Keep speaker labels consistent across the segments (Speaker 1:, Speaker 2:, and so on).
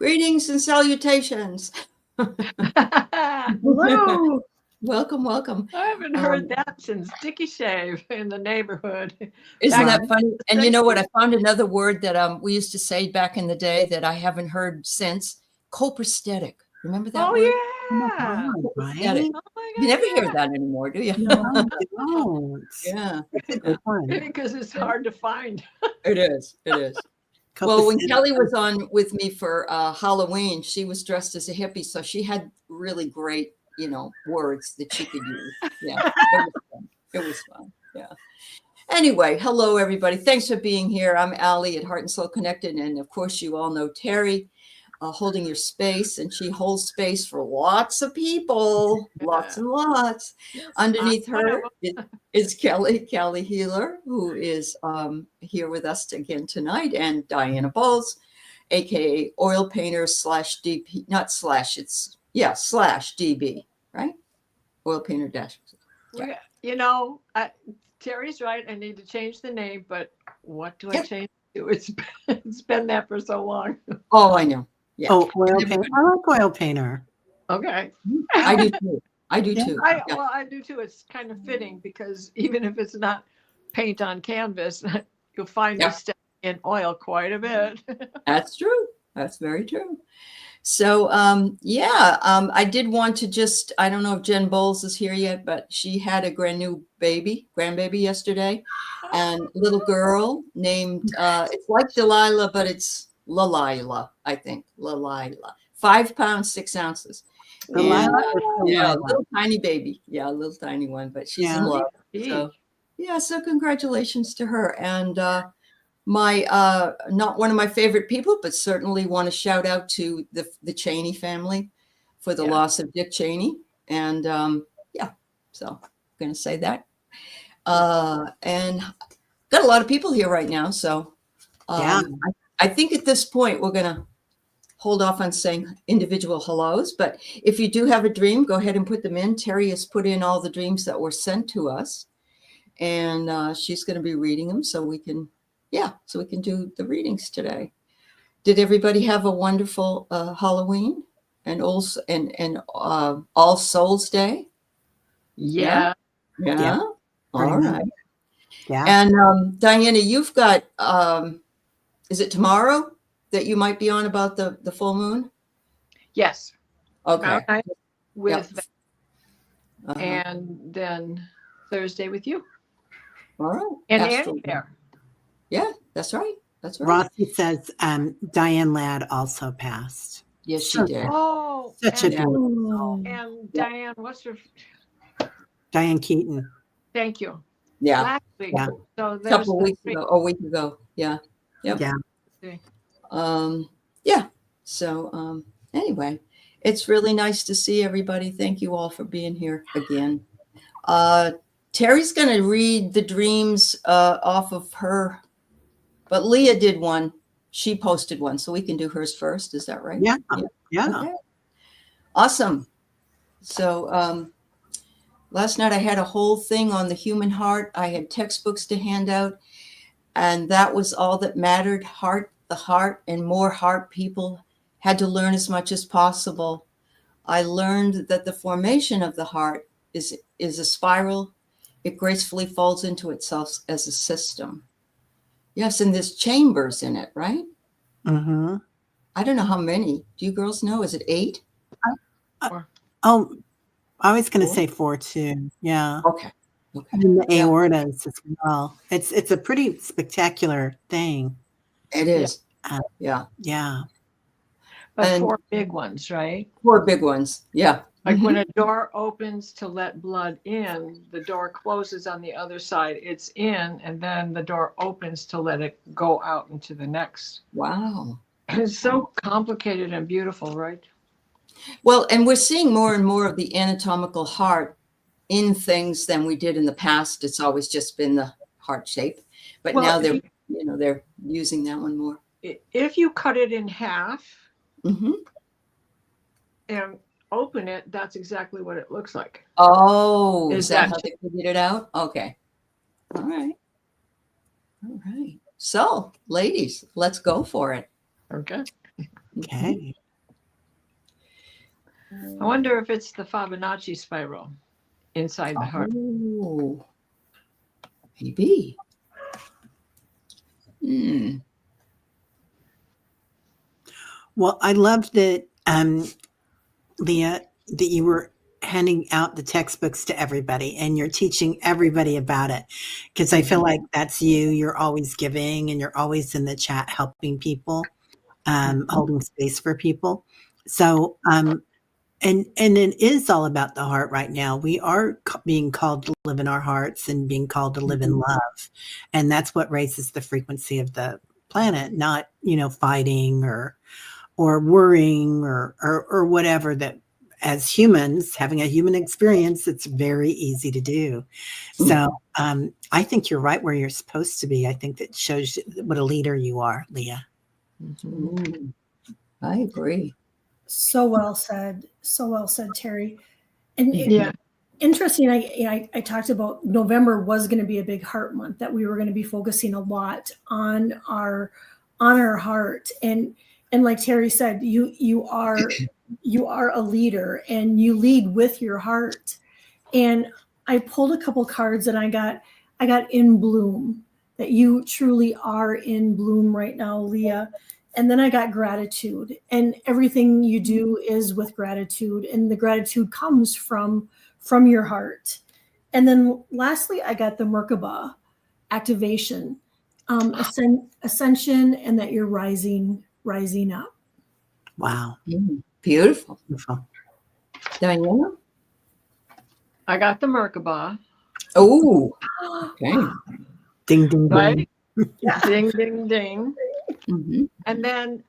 Speaker 1: Greetings and salutations.
Speaker 2: Hello.
Speaker 1: Welcome, welcome.
Speaker 2: I haven't heard that since Dickie Shave in the neighborhood.
Speaker 1: Isn't
Speaker 2: Back
Speaker 1: that funny? And you know what? I found another word that we used to say back in the day that I haven't heard since. Coprosthetic. Remember that
Speaker 2: Oh,
Speaker 1: word?
Speaker 2: yeah.
Speaker 1: Coprosthetic.
Speaker 2: Oh, my God,
Speaker 1: You never hear
Speaker 2: yeah.
Speaker 1: that anymore, do you?
Speaker 3: No, I don't.
Speaker 1: Yeah.
Speaker 3: It's a good one.
Speaker 2: Because it's hard to find.
Speaker 1: It is. It is. Well, when Kelly was on with me for Halloween, she was dressed as a hippie, so she had really great, words that she could use. Yeah, it was fun. It was fun. Yeah. Anyway, hello everybody. Thanks for being here. I'm Aley at Heart and Soul Connected, and of course, you all know Teri, holding your space, and she holds space for lots of people, lots and lots.
Speaker 2: Yes,
Speaker 1: Underneath her is Kelly Healer, who is here with us again tonight, and Diana Bowles, aka Oil Painter /DP, not slash, it's /DB, right? Oil Painter dash.
Speaker 2: Yeah. Terry's right. I need to change the name, but what do I change it to? It's been that for so long.
Speaker 1: Oh, I know. Yeah.
Speaker 3: Oh, Oil Painter. I like Oil Painter.
Speaker 2: Okay.
Speaker 1: I do too. I do too.
Speaker 2: Well, I do too. It's kind of fitting because even if it's not paint on canvas, you'll find me stepping in oil quite a bit.
Speaker 1: That's true. That's very true. So, I did want to I don't know if Jen Bowles is here yet, but she had a grandbaby yesterday, and little girl named, it's like Delilah, but it's Lalila, I think. Lalila. 5 pounds, 6 ounces.
Speaker 3: Delilah.
Speaker 1: Little tiny baby. Yeah, a little tiny one, but she's in love. So congratulations to her. And my not one of my favorite people, but certainly want to shout out to the Cheney family for the loss of Dick Cheney. And so I'm going to say that. And got a lot of people here right now. So I think at this point we're going to hold off on saying individual hellos. But if you do have a dream, go ahead and put them in. Teri has put in all the dreams that were sent to us. And she's going to be reading them so we can do the readings today. Did everybody have a wonderful Halloween and All Souls Day? Yeah. All right.
Speaker 3: Yeah.
Speaker 1: And Diana, you've got, is it tomorrow that you might be on about the full moon?
Speaker 2: Yes.
Speaker 1: Okay.
Speaker 2: And then Thursday with you.
Speaker 1: All right.
Speaker 2: And Annie there.
Speaker 1: Yeah, that's right. That's right.
Speaker 3: Rossi says Diane Ladd also passed.
Speaker 1: Yes, she did.
Speaker 2: Oh,
Speaker 3: such a beautiful.
Speaker 2: And Diane, what's her?
Speaker 3: Diane Keaton.
Speaker 2: Thank you.
Speaker 1: Yeah.
Speaker 2: Last week.
Speaker 3: Yeah.
Speaker 2: So
Speaker 1: A couple of weeks ago. A week ago. Yeah. Yep.
Speaker 3: Yeah.
Speaker 1: So anyway, it's really nice to see everybody. Thank you all for being here again. Teri's going to read the dreams off of her, but Leah did one. She posted one, so we can do hers first. Is that right?
Speaker 3: Yeah.
Speaker 1: Okay. Awesome. So last night I had a whole thing on the human heart. I had textbooks to hand out, and that was all that mattered. The heart, and more heart people had to learn as much as possible. I learned that the formation of the heart is a spiral. It gracefully folds into itself as a system. Yes, and there's chambers in it, right?
Speaker 3: Mm-hmm.
Speaker 1: I don't know how many. Do you girls know? Is it 8?
Speaker 3: I was going to say 4 too. Yeah.
Speaker 1: Okay.
Speaker 3: And the aortas as well. It's a pretty spectacular thing.
Speaker 1: It is.
Speaker 3: Yeah.
Speaker 2: But 4 big ones, right?
Speaker 1: 4 big ones. Yeah.
Speaker 2: Like when a door opens to let blood in, the door closes on the other side. It's in, and then the door opens to let it go out into the next.
Speaker 1: Wow.
Speaker 2: It's so complicated and beautiful, right?
Speaker 1: Well, and we're seeing more and more of the anatomical heart in things than we did in the past. It's always just been the heart shape, but now they're using that one more.
Speaker 2: If you cut it in half and open it, that's exactly what it looks like.
Speaker 1: Oh, is that how they figured it out? Okay. All right. So, ladies, let's go for it.
Speaker 2: Okay.
Speaker 3: Okay.
Speaker 2: I wonder if it's the Fibonacci spiral inside the heart.
Speaker 1: Oh, maybe. Hmm.
Speaker 3: Well, I love that, Leah, that you were handing out the textbooks to everybody and you're teaching everybody about it. Because I feel like that's you. You're always giving and you're always in the chat helping people, holding space for people. So, and it is all about the heart right now. We are being called to live in our hearts and being called to live in love. And that's what raises the frequency of the planet, not, fighting or worrying or whatever. That as humans having a human experience, it's very easy to do. So I think you're right where you're supposed to be. I think that shows what a leader you are, Leah.
Speaker 1: Mhm. I agree.
Speaker 4: So well said. So well said, Teri. And
Speaker 2: Yeah.
Speaker 4: interesting, I talked about November was going to be a big heart month, that we were going to be focusing a lot on our heart. And like Teri said, you are a leader and you lead with your heart. And I pulled a couple cards and I got in bloom, that you truly are in bloom right now, Leah. And then I got gratitude, and everything you do is with gratitude, and the gratitude comes from your heart. And then lastly, I got the Merkaba activation, ascension, and that you're rising up.
Speaker 3: Wow.
Speaker 1: Beautiful.
Speaker 3: Beautiful.
Speaker 1: Diana?
Speaker 2: I got the Merkaba.
Speaker 1: Oh, okay.
Speaker 3: Ding, ding, ding.
Speaker 2: Right? Ding, ding, ding.
Speaker 1: Mhm.
Speaker 2: And then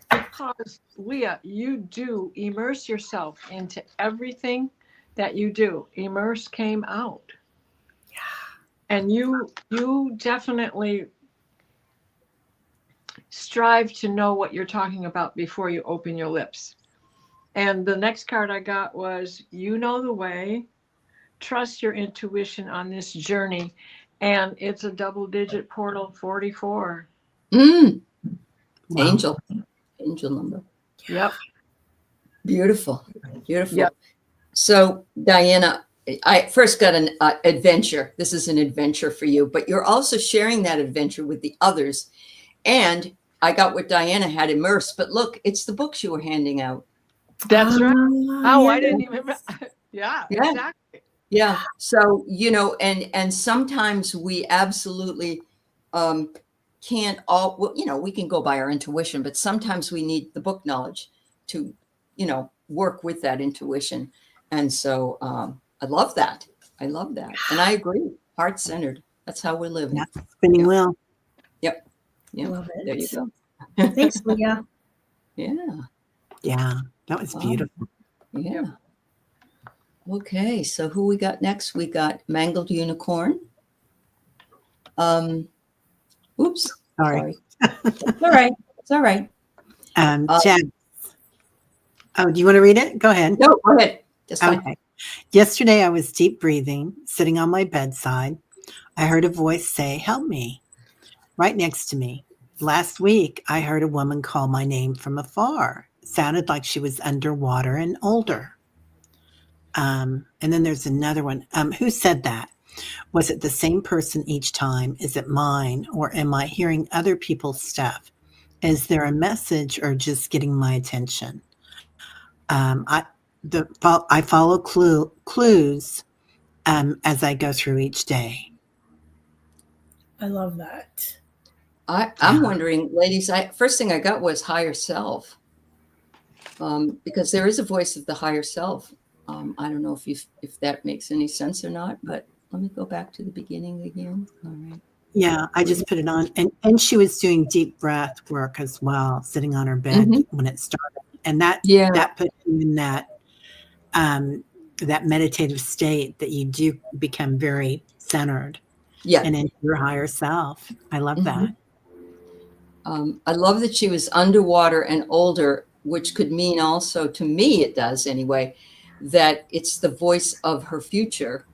Speaker 2: because, Leah, you do immerse yourself into everything that you do. Immerse came out. Yeah. And you definitely strive to know what you're talking about before you open your lips. And the next card I got was, you know the way, trust your intuition on this journey. And it's a double-digit portal, 44.
Speaker 1: Mm.
Speaker 3: Wow.
Speaker 1: Angel number.
Speaker 2: Yep.
Speaker 1: Beautiful.
Speaker 2: Yep.
Speaker 1: So, Diana, I first got an adventure. This is an adventure for you, but you're also sharing that adventure with the others. And I got what Diana had immersed, but look, it's the books you were handing out.
Speaker 2: That's right. Oh,
Speaker 4: Yeah.
Speaker 2: I didn't even. Yeah, exactly.
Speaker 1: Yeah. So, and sometimes we absolutely can't all, well, we can go by our intuition, but sometimes we need the book knowledge to, work with that intuition. And so I love that. And I agree. Heart centered. That's how we're living.
Speaker 3: Yeah. Spinning wheel.
Speaker 1: Yep. Yeah.
Speaker 4: Love it.
Speaker 1: There you go.
Speaker 4: Thanks, Leah.
Speaker 1: Yeah.
Speaker 3: Yeah. That was beautiful.
Speaker 1: Yeah.
Speaker 2: Yep.
Speaker 1: Okay. So who we got next? We got Mangled Unicorn. Oops.
Speaker 3: Sorry.
Speaker 1: It's all right. It's all right.
Speaker 3: Jen. Oh, do you want to read it? Go ahead.
Speaker 1: No, go ahead. Just fine.
Speaker 3: Okay. Yesterday, I was deep breathing, sitting on my bedside. I heard a voice say, "Help me," right next to me. Last week, I heard a woman call my name from afar. It sounded like she was underwater and older. And then there's another one. Who said that? Was it the same person each time? Is it mine? Or am I hearing other people's stuff? Is there a message or just getting my attention? I follow clues as I go through each day.
Speaker 4: I love that.
Speaker 1: I'm wondering, ladies, first thing I got was higher self, because there is a voice of the higher self. I don't know if that makes any sense or not, but let me go back to the beginning again. All right.
Speaker 3: Yeah, I just put it on. And she was doing deep breath work as well, sitting on her bed when it started. And that put you in that meditative state that you do become very centered and into your higher self. I love that.
Speaker 1: I love that she was underwater and older, which could mean also, to me it does anyway, that it's the voice of her future.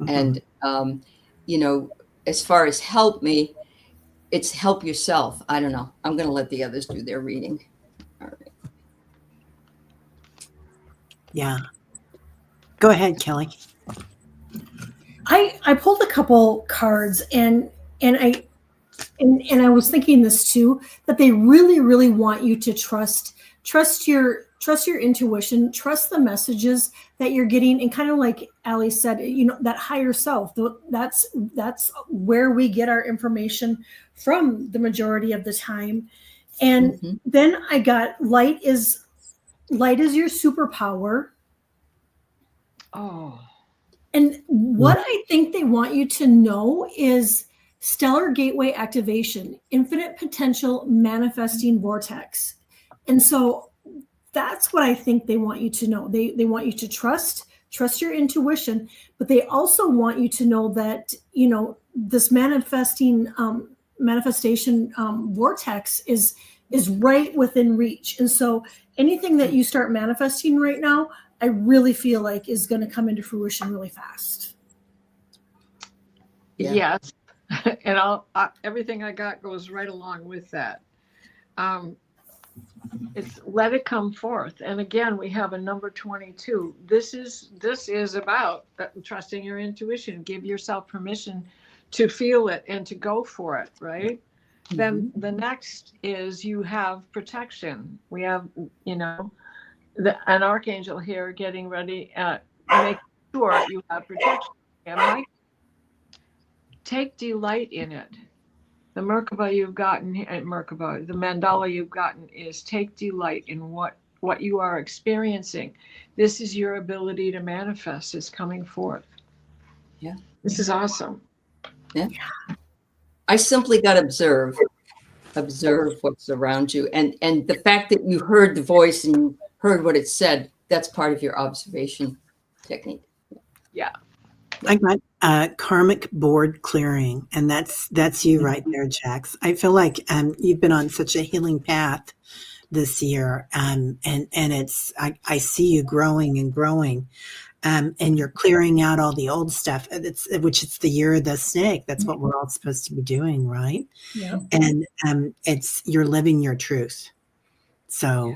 Speaker 1: And, as far as help me, it's help yourself. I don't know. I'm going to let the others do their reading. All right.
Speaker 3: Yeah. Go ahead, Kelly.
Speaker 4: I pulled a couple cards and I was thinking this too, that they really want you to trust your intuition, trust the messages that you're getting, and kind of like Aley said, that higher self. That's where we get our information from the majority of the time. And then I got light is your superpower.
Speaker 2: Oh.
Speaker 4: And what I think they want you to know is stellar gateway activation, infinite potential manifesting vortex. And so that's what I think they want you to know. They want you to trust your intuition, but they also want you to know that, this manifestation vortex is right within reach. And so anything that you start manifesting right now, I really feel like is going to come into fruition really fast.
Speaker 2: Yeah. Yes. And everything I got goes right along with that. It's let it come forth. And again, we have a number 22. This is about trusting your intuition. Give yourself permission to feel it and to go for it, right? Then the next is you have protection. We have, an archangel here getting ready to make sure you have protection. And Mike, take delight in it. The Merkaba you've gotten, the mandala you've gotten is take delight in what you are experiencing. This is your ability to manifest is coming forth.
Speaker 1: Yeah.
Speaker 2: This is awesome.
Speaker 1: Yeah. I simply got to observe what's around you. And the fact that you heard the voice and you heard what it said, that's part of your observation technique.
Speaker 2: Yeah.
Speaker 3: I got karmic board clearing, and that's you right there, Jax. I feel like you've been on such a healing path this year, and it's I see you growing and growing, and you're clearing out all the old stuff. Which it's the year of the snake. That's what we're all supposed to be doing, right?
Speaker 4: Yeah.
Speaker 3: And you're living your truth. So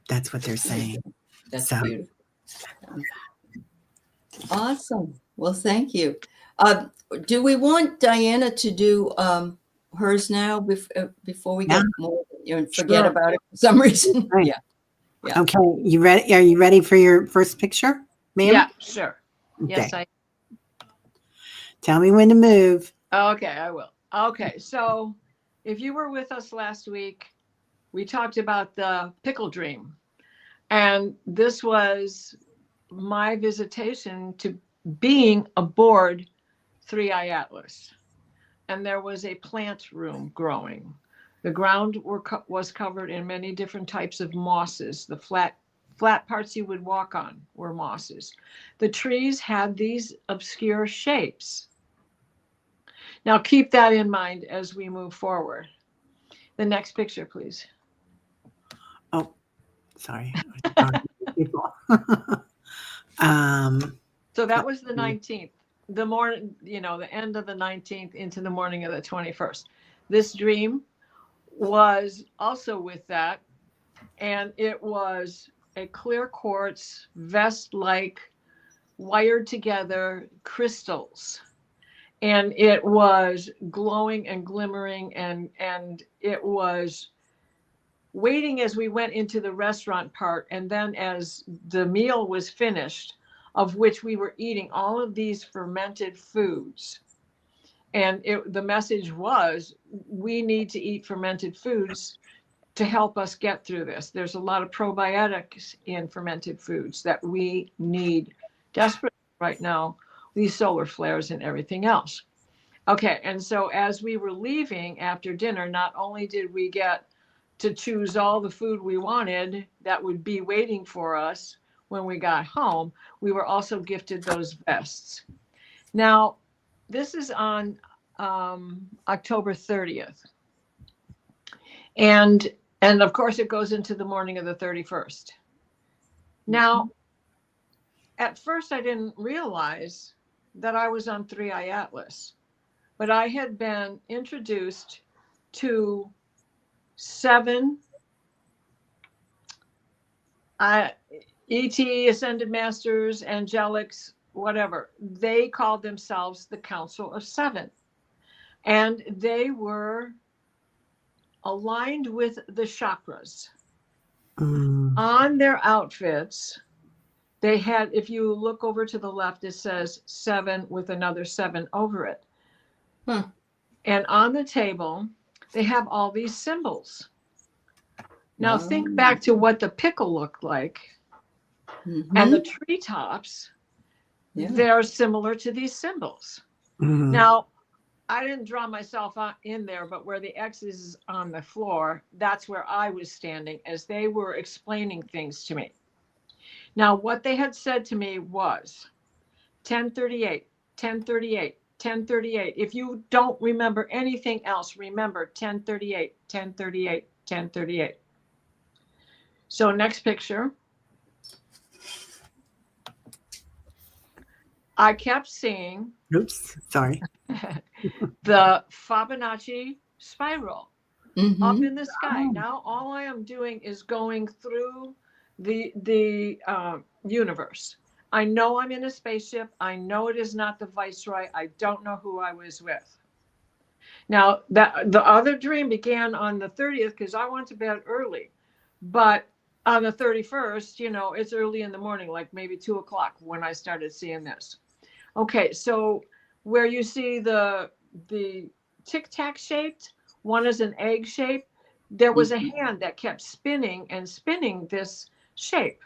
Speaker 3: that's what they're saying.
Speaker 1: That's beautiful. Awesome. Well, thank you. Do we want Diana to do hers now before we get more forget about it for some reason?
Speaker 3: Right.
Speaker 1: Yeah.
Speaker 3: Okay. You ready? Are you ready for your first picture, ma'am?
Speaker 2: Yeah, sure.
Speaker 3: Okay.
Speaker 2: Yes, I.
Speaker 3: Tell me when to move.
Speaker 2: Okay, I will. Okay, so if you were with us last week, we talked about the pickle dream. And this was my visitation to being aboard 3i Atlas. And there was a plant room growing. The ground was covered in many different types of mosses. The flat parts you would walk on were mosses. The trees had these obscure shapes. Now keep that in mind as we move forward. The next picture, please.
Speaker 3: Oh, sorry.
Speaker 2: So that was the 19th, the morning, the end of the 19th into the morning of the 21st. This dream was also with that, and it was a clear quartz vest-like wired together crystals. And it was glowing and glimmering, and it was waiting as we went into the restaurant part. And then as the meal was finished, of which we were eating all of these fermented foods. And the message was, we need to eat fermented foods to help us get through this. There's a lot of probiotics in fermented foods that we need desperately right now, these solar flares and everything else. Okay, and so as we were leaving after dinner, not only did we get to choose all the food we wanted that would be waiting for us when we got home, we were also gifted those vests. Now, this is on October 30th. And of course, it goes into the morning of the 31st. Now, at first, I didn't realize that I was on 3i Atlas, but I had been introduced to 7 ET, Ascended Masters, Angelics, whatever, they called themselves the Council of Seven. And they were aligned with the chakras. On their outfits, they had, if you look over to the left, it says 7 with another 7 over it. And on the table, they have all these symbols. Now think back to what the pickle looked like. And the treetops, they're similar to these symbols. Now, I didn't draw myself in there, but where the X is on the floor, that's where I was standing as they were explaining things to me. Now, what they had said to me was 1038, 1038, 1038. If you don't remember anything else, remember 1038, 1038, 1038. So next picture. I kept seeing
Speaker 3: sorry.
Speaker 2: the Fibonacci spiral up in the sky. Now all I am doing is going through the universe. I know I'm in a spaceship. I know it is not the Viceroy. I don't know who I was with. Now that the other dream began on the 30th because I went to bed early, but on the 31st, you know, it's early in the morning, like maybe 2 o'clock when I started seeing this. Okay, so where you see the tic-tac shaped, one is an egg shape, there was a hand that kept spinning and spinning this shape.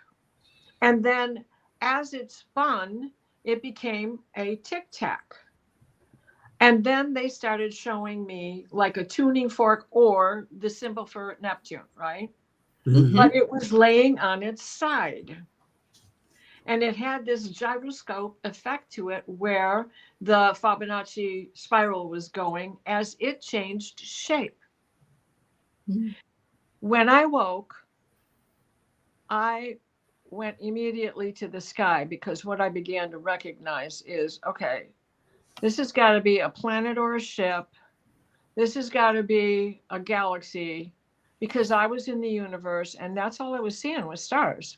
Speaker 2: And then as it spun, it became a tic-tac. And then they started showing me like a tuning fork or the symbol for Neptune, right? But it was laying on its side. And it had this gyroscope effect to it where the Fibonacci spiral was going as it changed shape. When I woke, I went immediately to the sky because what I began to recognize is, okay, this has got to be a planet or a ship. This has got to be a galaxy because I was in the universe and that's all I was seeing was stars.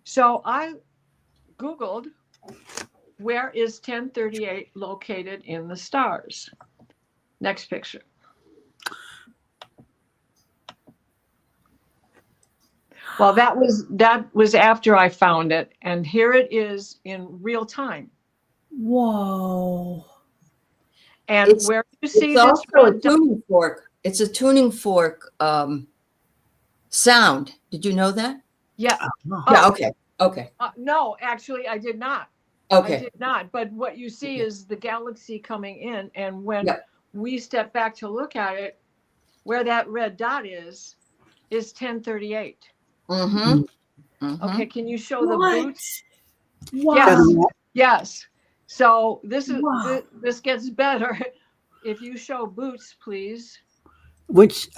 Speaker 2: So I Googled, where is 1038 located in the stars? Next picture. Well, that was after I found it. And here it is in real time.
Speaker 4: Whoa.
Speaker 2: And where you see this
Speaker 1: red tuning fork. It's a tuning fork sound. Did you know that?
Speaker 2: Yeah.
Speaker 1: Yeah. Okay.
Speaker 2: No, actually, I did not.
Speaker 1: Okay.
Speaker 2: I did not. But what you see is the galaxy coming in. And when we step back to look at it, where that red dot is 1038. Okay. Can you show the boots?
Speaker 4: Wow.
Speaker 2: Yes. So this is this gets better. If you show boots, please.
Speaker 3: Which,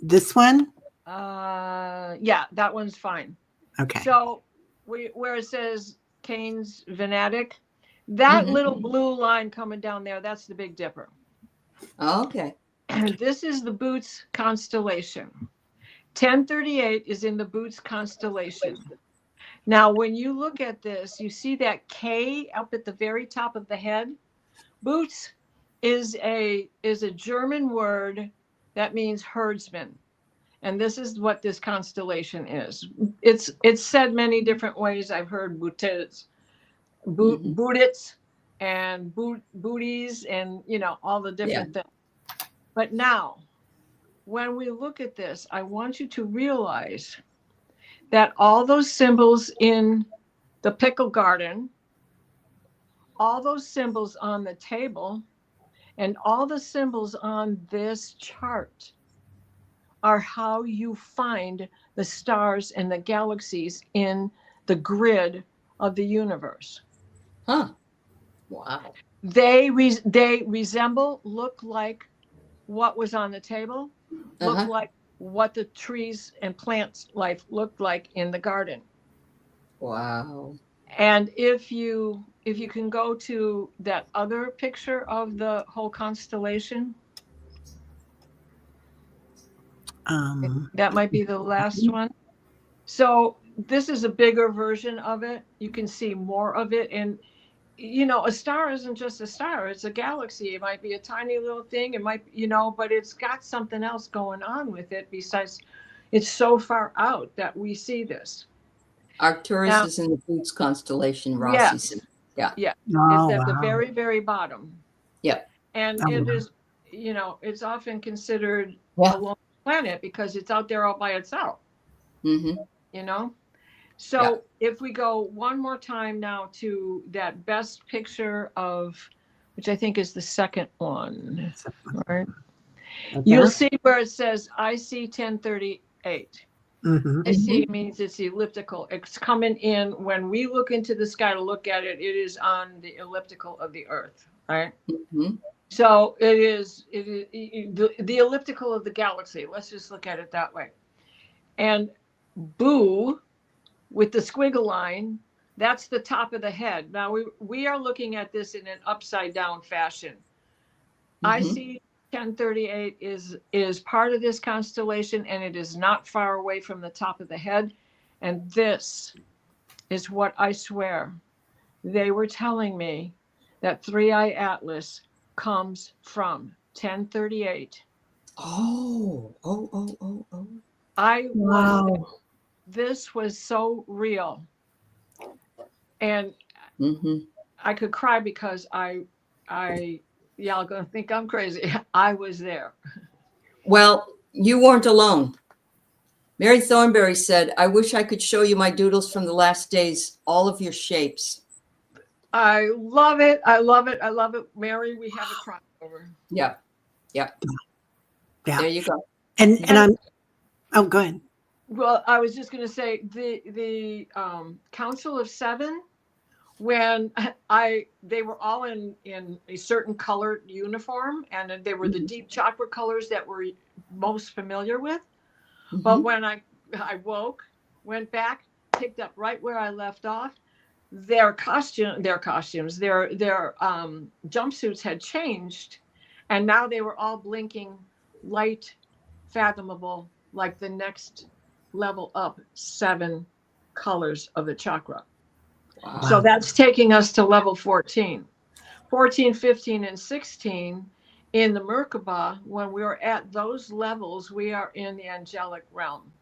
Speaker 3: this one?
Speaker 2: Yeah, that one's fine.
Speaker 3: Okay.
Speaker 2: So where it says Cain's Venetic, that little blue line coming down there, that's the Big Dipper.
Speaker 1: Okay.
Speaker 2: And this is the Boots constellation. 1038 is in the Boots constellation. Now, when you look at this, you see that K up at the very top of the head. Boots is a German word that means herdsman. And this is what this constellation is. It's said many different ways. I've heard Bootits and booties and, you know, all the different things. But now, when we look at this, I want you to realize that all those symbols in the pickle garden, all those symbols on the table, and all the symbols on this chart are how you find the stars and the galaxies in the grid of the universe.
Speaker 1: Wow.
Speaker 2: They resemble, look like what was on the table, look like what the trees and plants life looked like in the garden.
Speaker 1: Wow.
Speaker 2: And if you can go to that other picture of the whole constellation, that might be the last one. So this is a bigger version of it. You can see more of it. And, you know, a star isn't just a star. It's a galaxy. It might be a tiny little thing. It might, you know, but it's got something else going on with it besides it's so far out that we see this.
Speaker 1: Arcturus
Speaker 2: Now,
Speaker 1: is in the Boots constellation, Rossi
Speaker 2: yes.
Speaker 1: said. Yeah.
Speaker 2: Yeah.
Speaker 3: Oh,
Speaker 2: It's at the
Speaker 3: wow.
Speaker 2: very, very bottom.
Speaker 1: Yep.
Speaker 2: And
Speaker 3: Oh,
Speaker 2: it
Speaker 3: wow.
Speaker 2: is, you know, it's often considered
Speaker 1: Yeah.
Speaker 2: a lone planet because it's out there all by itself,
Speaker 1: Mm-hmm.
Speaker 2: you know? So if we go one more time now to that best picture of, which I think is the second one, right?
Speaker 3: Right
Speaker 2: You'll
Speaker 3: there.
Speaker 2: see where it says IC 1038.
Speaker 3: Mm-hmm.
Speaker 2: IC means it's elliptical. It's coming in when we look into the sky to look at it. It is on the elliptical of the Earth, right?
Speaker 1: Mm-hmm.
Speaker 2: So it is the elliptical of the galaxy. Let's just look at it that way. And Boo, with the squiggle line, that's the top of the head. Now we are looking at this in an upside down fashion. IC 1038 is part of this constellation, and it is not far away from the top of the head. And this is what I swear they were telling me that 3i Atlas comes from 1038.
Speaker 1: Oh.
Speaker 2: I was
Speaker 4: Wow.
Speaker 2: this was so real. And
Speaker 1: Mm-hmm.
Speaker 2: I could cry because y'all gonna think I'm crazy. I was there.
Speaker 1: Well, you weren't alone. Mary Thornberry said, I wish I could show you my doodles from the last days, all of your shapes.
Speaker 2: I love it. I love it. I love it. Mary, we have a crossover.
Speaker 1: Yeah.
Speaker 3: Yeah.
Speaker 1: There you go.
Speaker 3: And I'm, oh, go ahead.
Speaker 2: Well, I was just going to say the Council of Seven, when they were all in a certain colored uniform, and they were the deep chocolate colors that we're most familiar with.
Speaker 1: Mm-hmm.
Speaker 2: But when I woke, went back, picked up right where I left off, their jumpsuits had changed, and now they were all blinking light, fathomable, like the next level up 7 colors of the chakra.
Speaker 1: Wow.
Speaker 2: So that's taking us to level 14. 14, 15, and 16 in the Merkaba. When we are at those levels, we are in the angelic realm,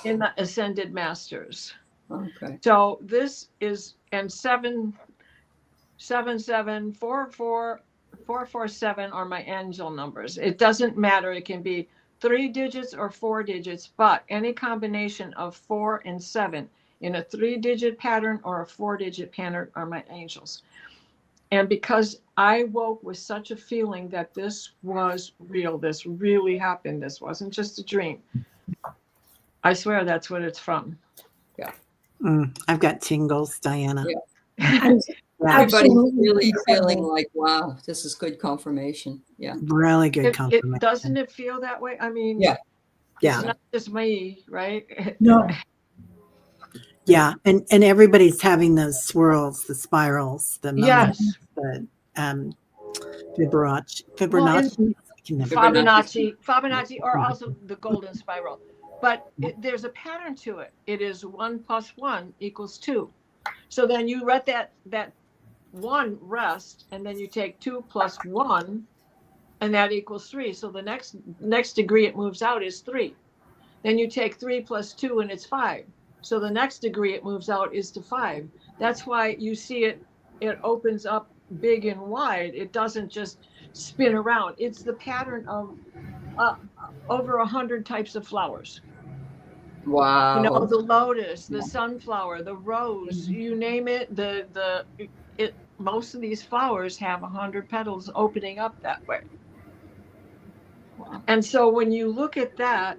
Speaker 2: in the ascended masters.
Speaker 1: Okay.
Speaker 2: So this is, and 7774447 are my angel numbers. It doesn't matter. It can be 3 digits or 4 digits, but any combination of 4 and 7 in a 3-digit pattern or a 4-digit pattern are my angels. And because I woke with such a feeling that this was real, this really happened, this wasn't just a dream, I swear that's what it's from.
Speaker 1: Yeah.
Speaker 3: I've got tingles, Diana.
Speaker 1: Yeah.
Speaker 4: Absolutely
Speaker 1: Everybody's really
Speaker 4: incredible.
Speaker 1: feeling like, wow, this is good confirmation. Yeah.
Speaker 3: Really good confirmation.
Speaker 2: Doesn't it feel that way? I mean,
Speaker 1: Yeah.
Speaker 2: it's not just me, right?
Speaker 4: No.
Speaker 3: Yeah, and everybody's having those swirls, the spirals, the moments,
Speaker 2: Yes.
Speaker 3: the Fibonacci,
Speaker 2: Fibonacci, or also the golden spiral. But there's a pattern to it. It is 1 + 1 = 2. So then you let that 1 rest, and then you take 2 + 1, and that equals 3. So the next degree it moves out is 3. Then you take 3 + 2, and it's 5. So the next degree it moves out is to 5. That's why you see it opens up big and wide. It doesn't just spin around. It's the pattern of over 100 types of flowers.
Speaker 1: Wow.
Speaker 2: You know, the lotus, the sunflower, the rose, you name it. Most of these flowers have 100 petals opening up that way. Wow. And so when you look at that,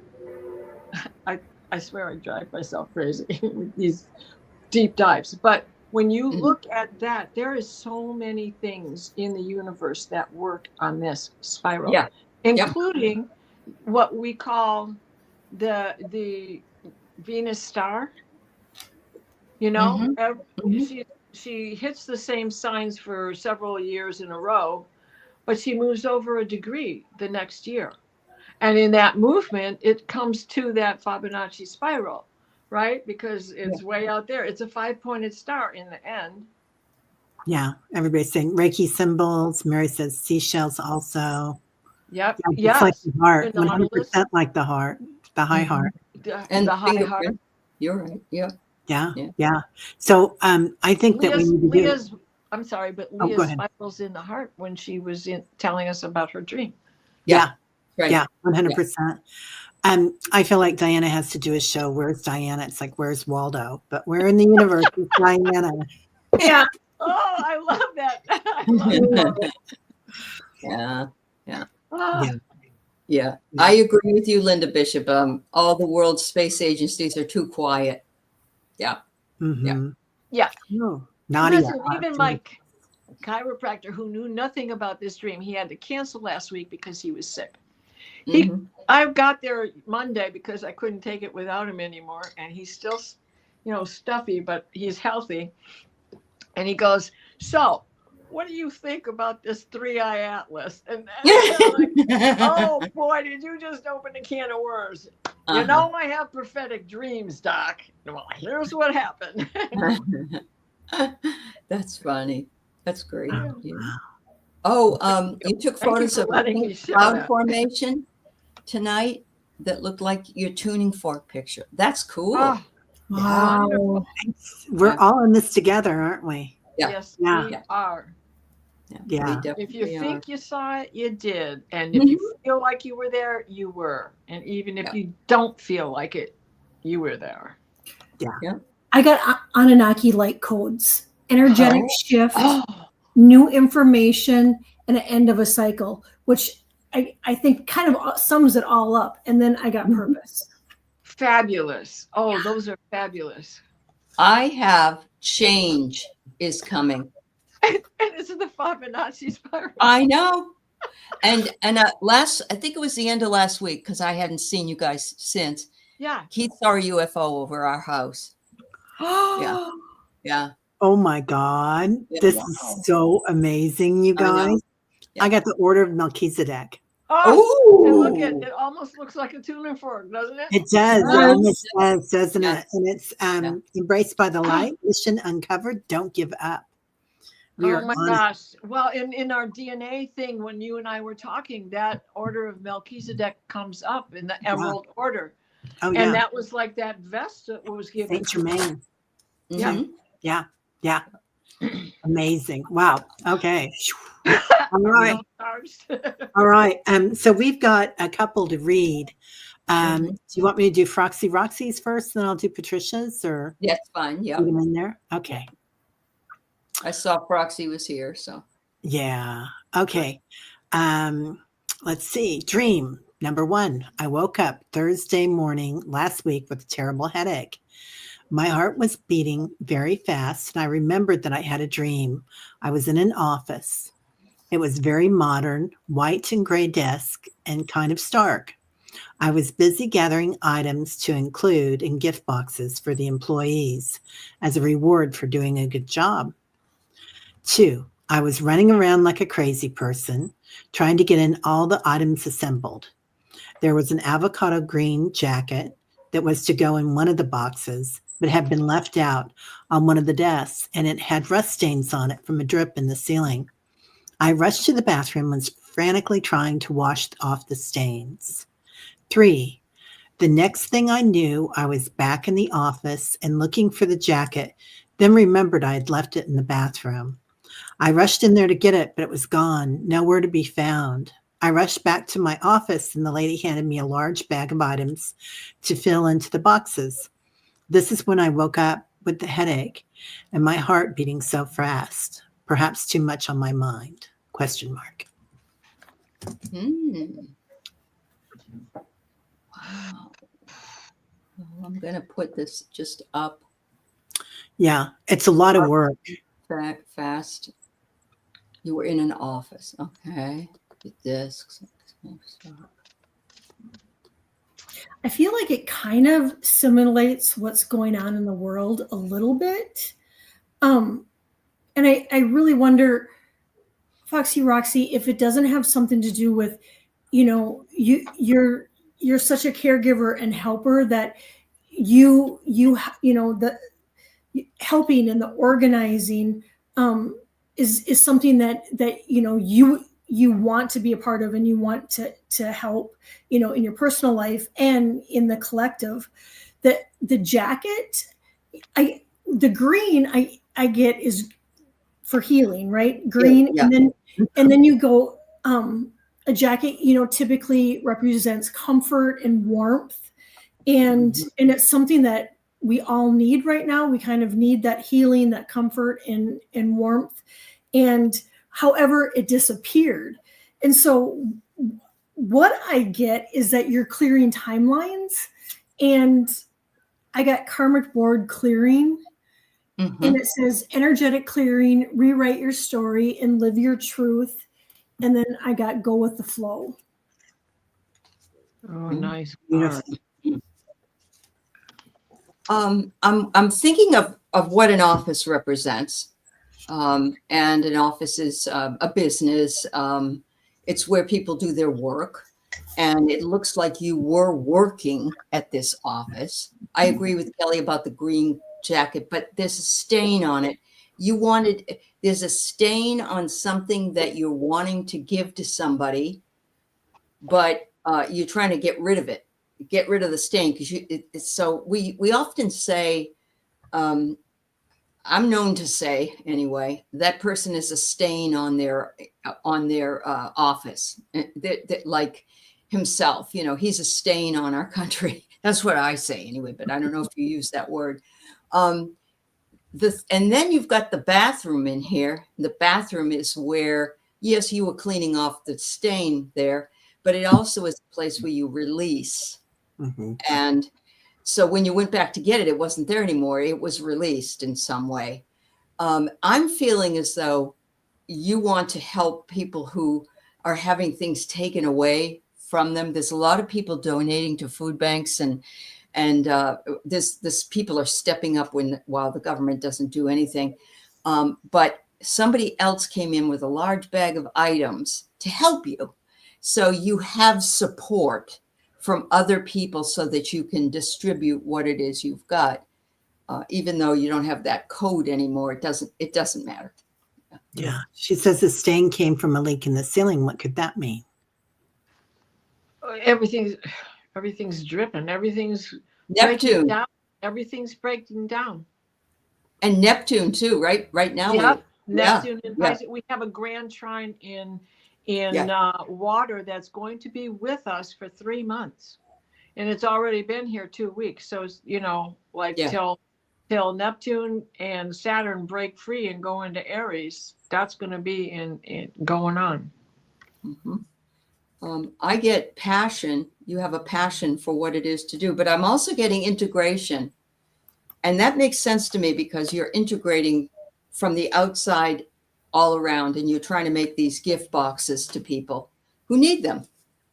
Speaker 2: I swear I drive myself crazy with these deep dives. But when you look at that, there is so many things in the universe that work on this spiral, including what we call the Venus star. You know, she hits the same signs for several years in a row, but she moves over a degree the next year. And in that movement, it comes to that Fibonacci spiral. right? Because it's way out there. It's a 5-pointed star in the end.
Speaker 3: Yeah. Everybody's saying Reiki symbols. Mary says seashells also.
Speaker 2: Yep.
Speaker 3: Yeah, it's like the heart.
Speaker 2: The nautilus.
Speaker 3: 100% like the heart, the high heart.
Speaker 1: And
Speaker 2: the high heart.
Speaker 1: fingerprint. You're right. Yeah.
Speaker 3: Yeah. So I think that we need to
Speaker 2: Leah's, I'm sorry, but
Speaker 3: go
Speaker 2: Leah's
Speaker 3: ahead.
Speaker 2: spirals in the heart when she was telling us about her dream.
Speaker 3: Yeah.
Speaker 1: Right.
Speaker 3: Yeah. 100%. I feel like Diana has to do a show. Where's Diana? It's like, where's Waldo? But where in the universe is Diana?
Speaker 4: Yeah.
Speaker 2: Oh, I love that. I love it.
Speaker 1: Yeah.
Speaker 2: Oh,
Speaker 1: Yeah. I agree with you, Linda Bishop. All the world's space agencies are too quiet. Yeah.
Speaker 3: Mm-hmm.
Speaker 2: yeah.
Speaker 3: Oh, Nadia.
Speaker 2: Listen, even my chiropractor who knew nothing about this dream, he had to cancel last week because he was sick. I got there Monday because I couldn't take it without him anymore. And he's still, stuffy, but he's healthy. And he goes, so what do you think about this 3-eye atlas? And I'm like, oh boy, did you just open a can of worms. You know, I have prophetic dreams, Doc. Well, here's what happened.
Speaker 1: That's funny. That's great.
Speaker 3: Wow.
Speaker 1: Oh, you took
Speaker 2: Thank you
Speaker 1: photos
Speaker 2: for
Speaker 1: of
Speaker 2: letting me share
Speaker 1: cloud
Speaker 2: that.
Speaker 1: formation tonight that looked like your tuning fork picture. That's cool.
Speaker 2: Oh,
Speaker 4: Wow.
Speaker 3: We're all in this together, aren't we?
Speaker 1: Yeah.
Speaker 2: yes,
Speaker 3: Yeah.
Speaker 2: we are.
Speaker 3: Yeah.
Speaker 1: we
Speaker 2: If you
Speaker 1: definitely are.
Speaker 2: think you saw it, you did. And if you feel like you were there, you were. And even if you don't feel like it, you were there.
Speaker 4: I got Anunnaki light codes, energetic shift,
Speaker 2: Oh,
Speaker 4: new information, and an end of a cycle, which I think kind of sums it all up. And then I got purpose.
Speaker 2: fabulous. Oh, those are fabulous.
Speaker 1: I have change is coming.
Speaker 2: And this is the Fibonacci spiral.
Speaker 1: I know. And I think it was the end of last week, because I hadn't seen you guys since.
Speaker 2: Yeah.
Speaker 1: Keith saw a UFO over our house. Yeah.
Speaker 3: Oh my God.
Speaker 1: Yeah.
Speaker 3: This is so amazing, you
Speaker 1: I know.
Speaker 3: guys.
Speaker 1: Yeah.
Speaker 3: I got the Order of Melchizedek.
Speaker 2: Oh, and look
Speaker 1: Ooh.
Speaker 2: it almost looks like a tuning fork, doesn't it?
Speaker 3: It does. It
Speaker 1: Yes.
Speaker 3: almost does, doesn't
Speaker 1: Yes.
Speaker 3: it? And it's embraced by the light, mission uncovered, don't give up. We are
Speaker 2: Oh my
Speaker 3: on it.
Speaker 2: gosh. Well, in our DNA thing, when you and I were talking, that Order of Melchizedek comes up in the Emerald Order.
Speaker 3: Oh,
Speaker 2: And
Speaker 3: yeah.
Speaker 2: that was like that vest that was given.
Speaker 3: Saint Germain.
Speaker 2: Yeah.
Speaker 1: Mhm.
Speaker 3: Yeah. Amazing. Wow. Okay. All right. All right. So we've got a couple to read. Do you want me to do Froxy Roxy's first, then I'll do Patricia's, or
Speaker 1: That's fine. Yeah.
Speaker 3: put them in there? Okay.
Speaker 1: I saw Proxy was here, so.
Speaker 3: Yeah. Okay. Let's see. Dream number 1. I woke up Thursday morning last week with a terrible headache. My heart was beating very fast, and I remembered that I had a dream. I was in an office. It was very modern, white and gray desk, and kind of stark. I was busy gathering items to include in gift boxes for the employees as a reward for doing a good job. 2, I was running around like a crazy person, trying to get in all the items assembled. There was an avocado green jacket that was to go in one of the boxes, but had been left out on one of the desks, and it had rust stains on it from a drip in the ceiling. I rushed to the bathroom and was frantically trying to wash off the stains. 3, the next thing I knew, I was back in the office and looking for the jacket, then remembered I had left it in the bathroom. I rushed in there to get it, but it was gone, nowhere to be found. I rushed back to my office, and the lady handed me a large bag of items to fill into the boxes. This is when I woke up with the headache and my heart beating so fast, perhaps too much on my mind, ?
Speaker 1: Wow. Well, I'm going to put this just up
Speaker 3: Yeah, it's a lot of work.
Speaker 1: fast. You were in an office. Okay. The discs.
Speaker 4: I feel like it kind of simulates what's going on in the world a little bit. And I really wonder, Foxy Roxy, if it doesn't have something to do with, you're such a caregiver and helper that, the helping and the organizing is something that you want to be a part of, and you want to help, in your personal life and in the collective. The jacket, the green I get is for healing, right? Green,
Speaker 1: Yeah.
Speaker 4: and then you go, a jacket, typically represents comfort and warmth, and it's something that we all need right now. We kind of need that healing, that comfort and warmth. And however, it disappeared. And so what I get is that you're clearing timelines, and I got karmic board clearing. And it says energetic clearing, rewrite your story and live your truth. And then I got go with the flow.
Speaker 2: Oh, nice.
Speaker 1: I'm thinking of what an office represents. And an office is a business. It's where people do their work. And it looks like you were working at this office. I agree with Kelly about the green jacket, but there's a stain on it. There's a stain on something that you're wanting to give to somebody, but you're trying to get rid of it, get rid of the stain. Because so we often say, I'm known to say anyway, that person is a stain on their office. Like himself, he's a stain on our country. That's what I say anyway, but I don't know if you use that word. And then you've got the bathroom in here. The bathroom is where, yes, you were cleaning off the stain there, but it also is a place where you release. And so when you went back to get it, it wasn't there anymore. It was released in some way. I'm feeling as though you want to help people who are having things taken away from them. There's a lot of people donating to food banks, and this people are stepping up while the government doesn't do anything. But somebody else came in with a large bag of items to help you. So you have support from other people so that you can distribute what it is you've got. Even though you don't have that code anymore, it doesn't matter.
Speaker 3: Yeah. She says the stain came from a leak in the ceiling. What could that mean?
Speaker 2: Everything's dripping. Everything's
Speaker 1: Neptune.
Speaker 2: breaking down. Everything's breaking down.
Speaker 1: And Neptune too, right? Right now.
Speaker 2: Yep. Neptune and Plese. We have a grand trine in water that's going to be with us for 3 months, and it's already been here 2 weeks. So it's, till Neptune and Saturn break free and go into Aries, that's going to be in going on.
Speaker 1: I get passion. You have a passion for what it is to do, but I'm also getting integration. And that makes sense to me because you're integrating from the outside all around, and you're trying to make these gift boxes to people who need them.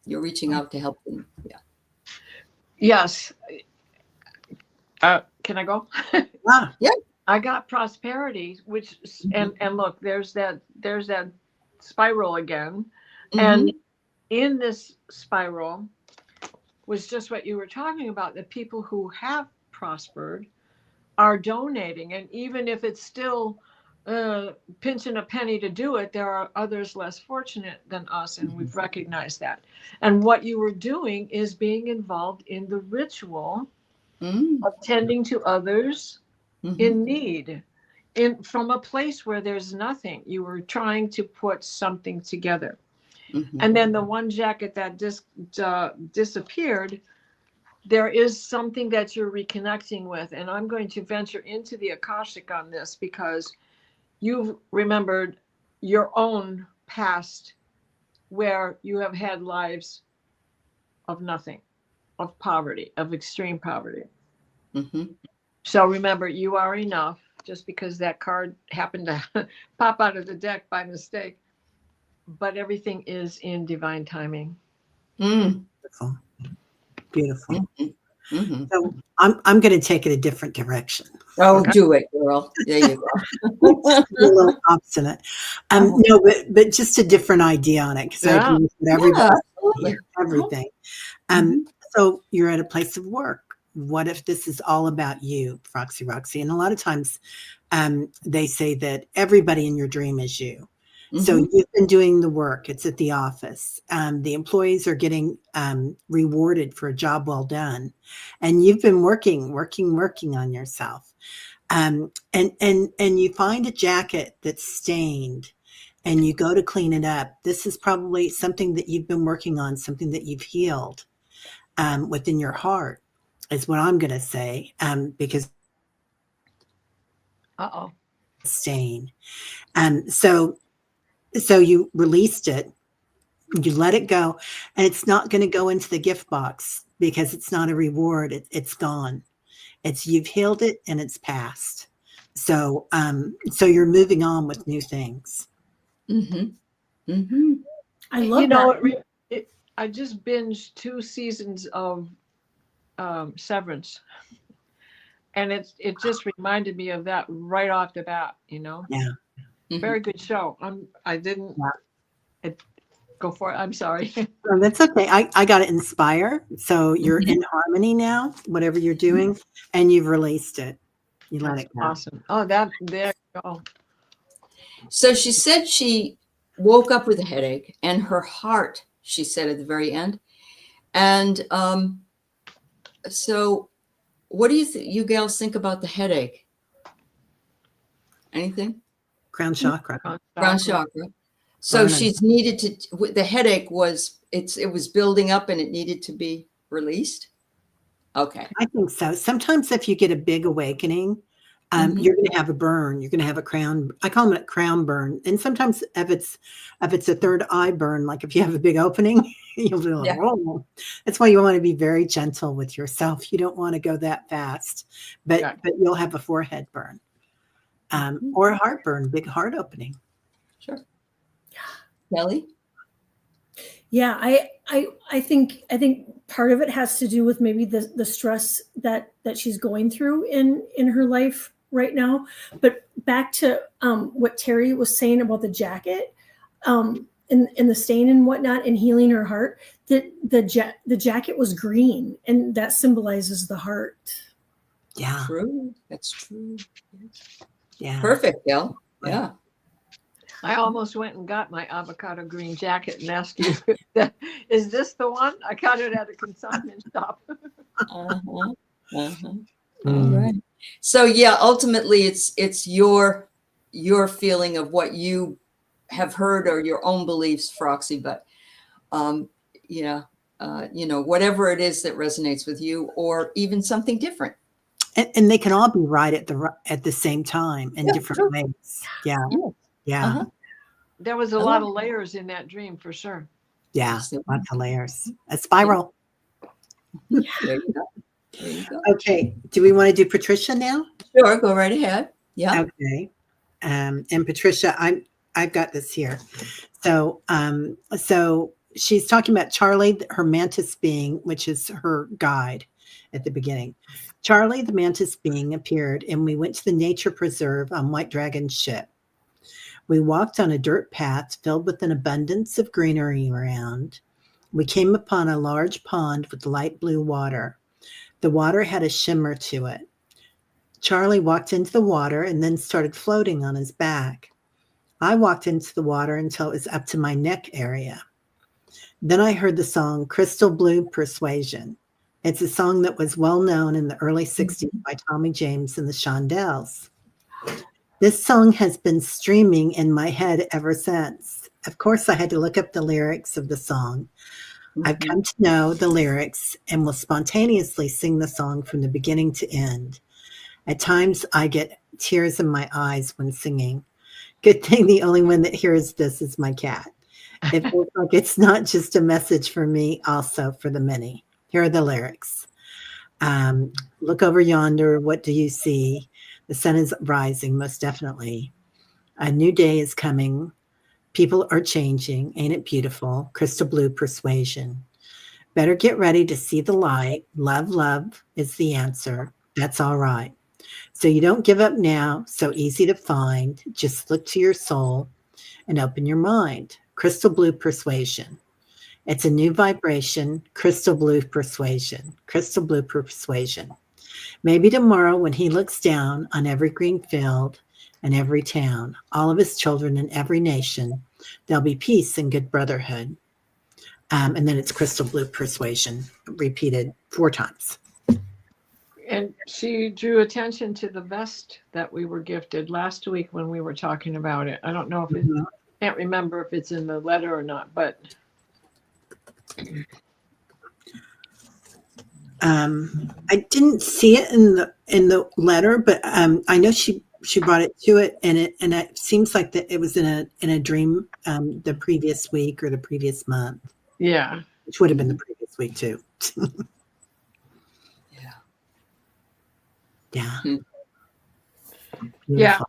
Speaker 1: You're reaching out to help them. Yeah.
Speaker 2: Yes. Can I go?
Speaker 1: Yeah.
Speaker 2: I got prosperity, which, and look, there's that spiral again. And in this spiral was just what you were talking about. The people who have prospered are donating. And even if it's still pinching a penny to do it, there are others less fortunate than us. And we've recognized that. And what you were doing is being involved in the ritual of tending to others in need, from a place where there's nothing. You were trying to put something together. And then the one jacket that disappeared, there is something that you're reconnecting with. And I'm going to venture into the Akashic on this because you've remembered your own past where you have had lives of nothing, of poverty, of extreme poverty. So remember, you are enough. Just because that card happened to pop out of the deck by mistake. But everything is in divine timing.
Speaker 3: Beautiful. Beautiful. So I'm going to take it a different direction.
Speaker 1: Oh, do it, girl. There you go.
Speaker 3: A little obstinate. No, but just a different idea on it, because I agree with everybody, everything. So you're at a place of work. what if this is all about you, Foxy Roxy? And a lot of times they say that everybody in your dream is you. So you've been doing the work. It's at the office. The employees are getting rewarded for a job well done. And you've been working on yourself. And you find a jacket that's stained and you go to clean it up. This is probably something that you've been working on, something that you've healed within your heart, is what I'm going to say, because stain. So you released it, you let it go, and it's not going to go into the gift box because it's not a reward. It's gone. You've healed it and it's past. So you're moving on with new things.
Speaker 4: I love that.
Speaker 2: I just binged 2 seasons of Severance, and it just reminded me of that right off the bat.
Speaker 3: Yeah.
Speaker 2: Very good show. I didn't go for it. I'm sorry.
Speaker 3: Oh, that's okay. I got to inspire. So you're in harmony now, whatever you're doing, and you've released it. You let it go.
Speaker 2: Awesome. Oh, there you go.
Speaker 1: So she said she woke up with a headache, and her heart, she said at the very end. And so what do you gals think about the headache? Anything?
Speaker 3: Crown chakra.
Speaker 1: Crown chakra. So she's needed to, the headache was, it was building up and it needed to be released. Okay.
Speaker 3: I think so. Sometimes if you get a big awakening, you're going to have a burn. You're going to have a crown. I call it a crown burn. And sometimes if it's a third eye burn, like if you have a big opening, you'll be like, oh. That's why you want to be very gentle with yourself. You don't want to go that fast, but you'll have a forehead burn. Or a heart burn, big heart opening.
Speaker 1: Sure. Kelly?
Speaker 4: Yeah, I think part of it has to do with maybe the stress that she's going through in her life right now. But back to what Teri was saying about the jacket, and the stain and whatnot, and healing her heart. The jacket was green, and that symbolizes the heart.
Speaker 3: Yeah,
Speaker 1: true. That's true.
Speaker 3: Yeah.
Speaker 1: Perfect, Gail. Yeah.
Speaker 2: I almost went and got my avocado green jacket and asked you, is this the one? I got it at a consignment shop.
Speaker 1: All right. So yeah, ultimately it's your feeling of what you have heard or your own beliefs, Froxy, but whatever it is that resonates with you, or even something different.
Speaker 3: And they can all be right at the same time in different ways. Yeah. Yeah.
Speaker 2: There was a lot of layers in that dream for sure.
Speaker 3: Yeah. Lots of layers. A spiral.
Speaker 1: There you go. There you go.
Speaker 3: Okay. Do we want to do Patricia now?
Speaker 1: Sure. Go right ahead. Yeah.
Speaker 3: Okay. And Patricia, I've got this here. So she's talking about Charlie, her mantis being, which is her guide at the beginning. Charlie, the mantis being, appeared, and we went to the nature preserve on White Dragon's ship. We walked on a dirt path filled with an abundance of greenery around. We came upon a large pond with light blue water. The water had a shimmer to it. Charlie walked into the water and then started floating on his back. I walked into the water until it was up to my neck area. Then I heard the song Crystal Blue Persuasion. It's a song that was well known in the early 60s by Tommy James and the Shondells. This song has been streaming in my head ever since. Of course, I had to look up the lyrics of the song. I've come to know the lyrics and will spontaneously sing the song from the beginning to end. At times, I get tears in my eyes when singing. Good thing the only one that hears this is my cat. It feels like it's not just a message for me, also for the many. Here are the lyrics. Look over yonder. What do you see? The sun is rising, most definitely. A new day is coming. People are changing. Ain't it beautiful? Crystal blue persuasion. Better get ready to see the light. Love, love is the answer. That's all right. So you don't give up now. So easy to find. Just look to your soul and open your mind. Crystal blue persuasion. It's a new vibration, crystal blue persuasion, crystal blue persuasion. Maybe tomorrow when he looks down on every green field and every town, all of his children in every nation, there'll be peace and good brotherhood. And then it's crystal blue persuasion repeated 4 times.
Speaker 2: And she drew attention to the vest that we were gifted last week when we were talking about it. I don't know if it, can't remember if it's in the letter or not, but
Speaker 3: I didn't see it in the letter, but I know she brought it to it, and it seems like that it was in a dream the previous week or the previous month.
Speaker 2: yeah,
Speaker 3: Which would have been the previous week too. Yeah.
Speaker 2: yeah.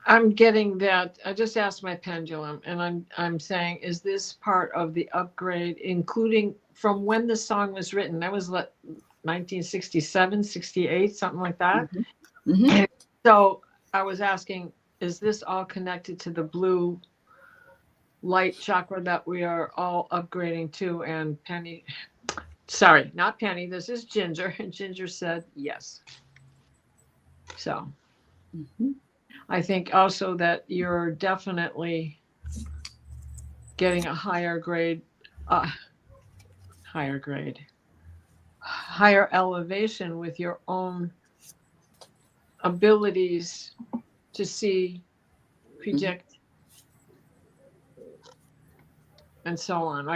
Speaker 2: I'm getting that. I just asked my pendulum, and I'm saying, is this part of the upgrade, including from when the song was written? That was 1967, 68, something like that.
Speaker 1: Mm-hmm.
Speaker 2: So I was asking, is this all connected to the blue light chakra that we are all upgrading to? And Penny, sorry, not Penny, this is Ginger. And Ginger said yes. So I think also that you're definitely getting a higher elevation with your own abilities to see, predict, and so on.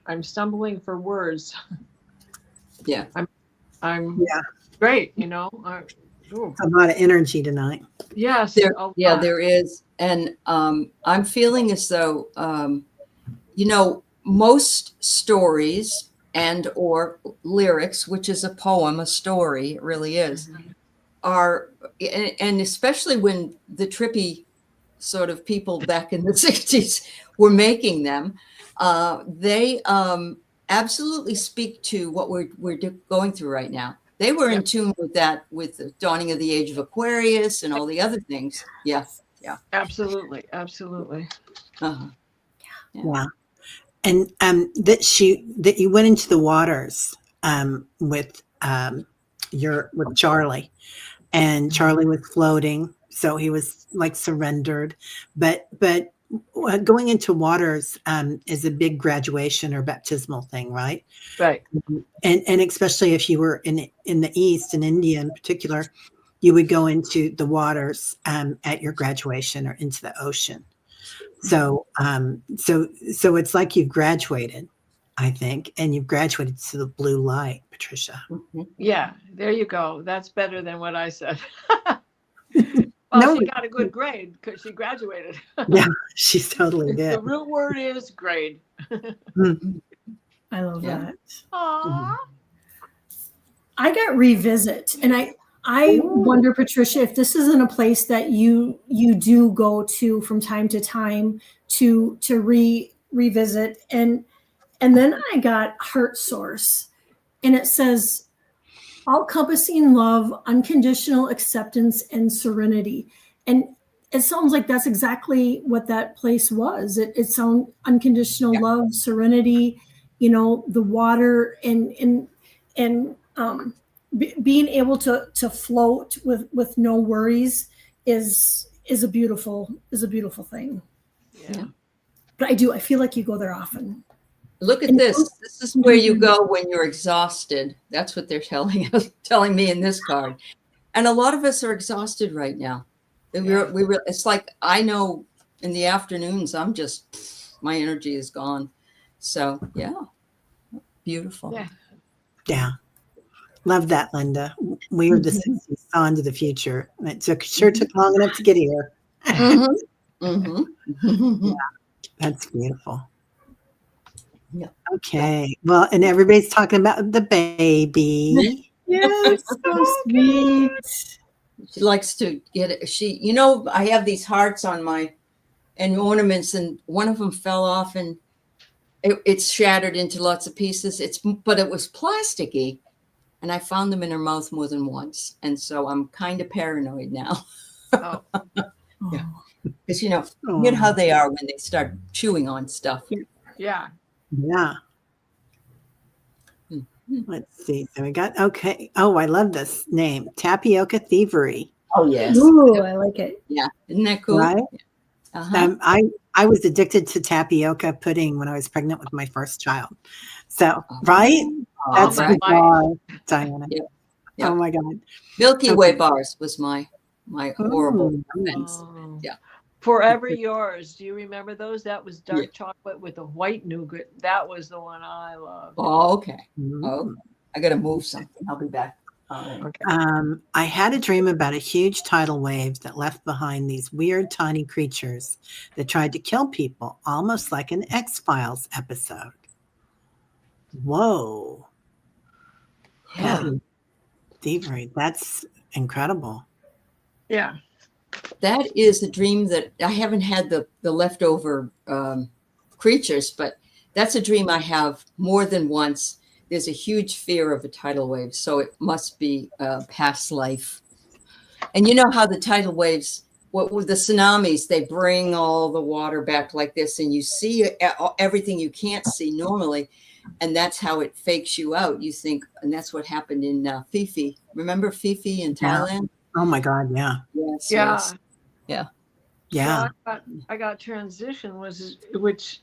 Speaker 2: I'm stumbling for words.
Speaker 1: Yeah.
Speaker 2: I'm great, you know.
Speaker 3: A lot of energy tonight.
Speaker 2: Yes.
Speaker 1: There is. And I'm feeling as though, most stories and or lyrics, which is a poem, a story, it really is, are, and especially when the trippy sort of people back in the 60s were making them, they absolutely speak to what we're going through right now. They were in tune with that, with the dawning of the age of Aquarius and all the other things. Yeah. Yeah.
Speaker 2: Absolutely.
Speaker 1: Uh-huh.
Speaker 3: Yeah. And that you went into the waters with Charlie, and Charlie was floating, so he was like surrendered. But going into waters is a big graduation or baptismal thing, right?
Speaker 2: Right.
Speaker 3: And especially if you were in the East, in India in particular, you would go into the waters at your graduation or into the ocean. So so it's like you've graduated, I think, and you've graduated to the blue light, Patricia.
Speaker 2: Yeah, there you go. That's better than what I said.
Speaker 3: No,
Speaker 2: she got a good grade because she graduated.
Speaker 3: Yeah, she totally did.
Speaker 2: The root word is grade.
Speaker 4: I love that.
Speaker 2: Aww.
Speaker 4: I got revisit, and I wonder, Patricia, if this isn't a place that you do go to from time to time to revisit, and then I got heart source, and it says all-encompassing love, unconditional acceptance, and serenity. And it sounds like that's exactly what that place was. It sounds unconditional love, serenity, the water, and being able to float with no worries is a beautiful thing.
Speaker 2: Yeah.
Speaker 4: But I feel like you go there often.
Speaker 1: Look at this. This is where you go when you're exhausted. That's what they're telling me in this card. And a lot of us are exhausted right now. It's like, I know in the afternoons, my energy is gone. So yeah, beautiful.
Speaker 3: Yeah. Love that, Linda. We were the 60s, saw into the future. It sure took long enough to get here. Yeah, that's beautiful.
Speaker 1: Yeah.
Speaker 3: Okay. Well, and everybody's talking about the baby.
Speaker 4: Yes, so sweet.
Speaker 1: She likes to get it. I have these hearts on and ornaments, and one of them fell off and it's shattered into lots of pieces. But it was plasticky, and I found them in her mouth more than once. And so I'm kind of paranoid now.
Speaker 2: Oh.
Speaker 1: Yeah. Because you know how they are when they start chewing on stuff.
Speaker 2: Yeah.
Speaker 3: Yeah.
Speaker 1: Mhm.
Speaker 3: Let's see. So we got, okay. Oh, I love this name, Tapioca Thievery,
Speaker 1: Oh, yes.
Speaker 4: Ooh, I like it.
Speaker 1: Yeah. Isn't that cool?
Speaker 3: right?
Speaker 1: Uh-huh.
Speaker 3: I was addicted to tapioca pudding when I was pregnant with my first child. So,
Speaker 1: Oh,
Speaker 3: right? That's
Speaker 2: my
Speaker 3: bizarre, Diana.
Speaker 1: Yep. Yep.
Speaker 3: Oh my God.
Speaker 1: Milky
Speaker 3: Okay.
Speaker 1: Way bars was my horrible
Speaker 3: Mm.
Speaker 1: offense.
Speaker 2: Oh.
Speaker 1: Yeah.
Speaker 2: Forever Yours. Do you remember those? That was dark
Speaker 1: Yeah.
Speaker 2: chocolate with a white nougat. That was the one I loved.
Speaker 1: Oh, okay.
Speaker 3: Mm.
Speaker 1: Oh, I got to move something. I'll be back. All right.
Speaker 2: Okay.
Speaker 3: I had a dream about a huge tidal wave that left behind these weird tiny creatures that tried to kill people, almost like an X-Files episode. Whoa.
Speaker 1: Yeah.
Speaker 3: Happy thievery. That's incredible.
Speaker 2: Yeah.
Speaker 1: That is a dream that I haven't had the leftover creatures, but that's a dream I have more than once. There's a huge fear of a tidal wave, so it must be a past life. And you know how the tidal waves, what with the tsunamis, they bring all the water back like this, and you see everything you can't see normally, and that's how it fakes you out. You think, and that's what happened in Fifi. Remember Fifi in Thailand?
Speaker 3: Oh my God. Yeah.
Speaker 1: Yes.
Speaker 2: Yeah.
Speaker 1: Yes. Yeah.
Speaker 3: Yeah.
Speaker 2: So I got transition which,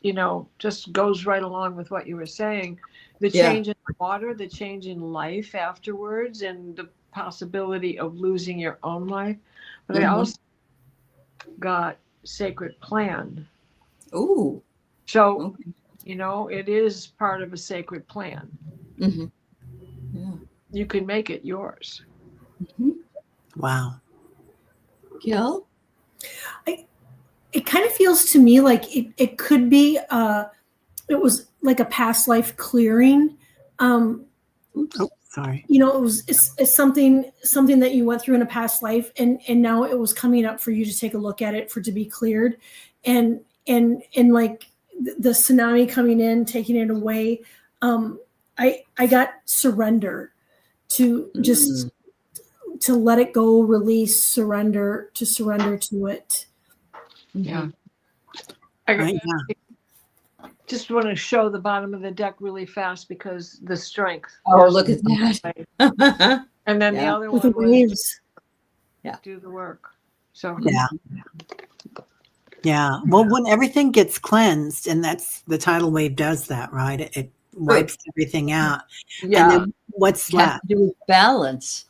Speaker 2: just goes right along with what you were saying. The
Speaker 1: Yeah.
Speaker 2: change in water, the change in life afterwards, and the possibility of losing your own life. But I
Speaker 1: Mhm.
Speaker 2: also got sacred plan.
Speaker 1: Ooh.
Speaker 2: So,
Speaker 1: Okay.
Speaker 2: it is part of a sacred plan.
Speaker 1: Mm-hmm. Yeah.
Speaker 2: You can make it yours.
Speaker 1: Mm-hmm.
Speaker 3: Wow.
Speaker 1: Gil?
Speaker 4: It kind of feels to me like it could be it was like a past life clearing.
Speaker 1: Oops.
Speaker 3: Oh, sorry.
Speaker 4: It's something that you went through in a past life, and now it was coming up for you to take a look at it, for it to be cleared, and like the tsunami coming in, taking it away. I got surrender, to just to let it go, release, surrender to it.
Speaker 2: Yeah.
Speaker 3: Right.
Speaker 2: I just want to show the bottom of the deck really fast because the strength.
Speaker 1: Oh, look at that.
Speaker 2: And then the
Speaker 1: Yeah.
Speaker 2: other
Speaker 4: With the
Speaker 2: one was
Speaker 4: waves.
Speaker 2: do the work. So
Speaker 3: Yeah. Yeah. Well, when everything gets cleansed, and that's the tidal wave does that, right? It wipes everything out.
Speaker 2: yeah.
Speaker 3: And then what's
Speaker 1: It has
Speaker 3: left?
Speaker 1: to do with balance.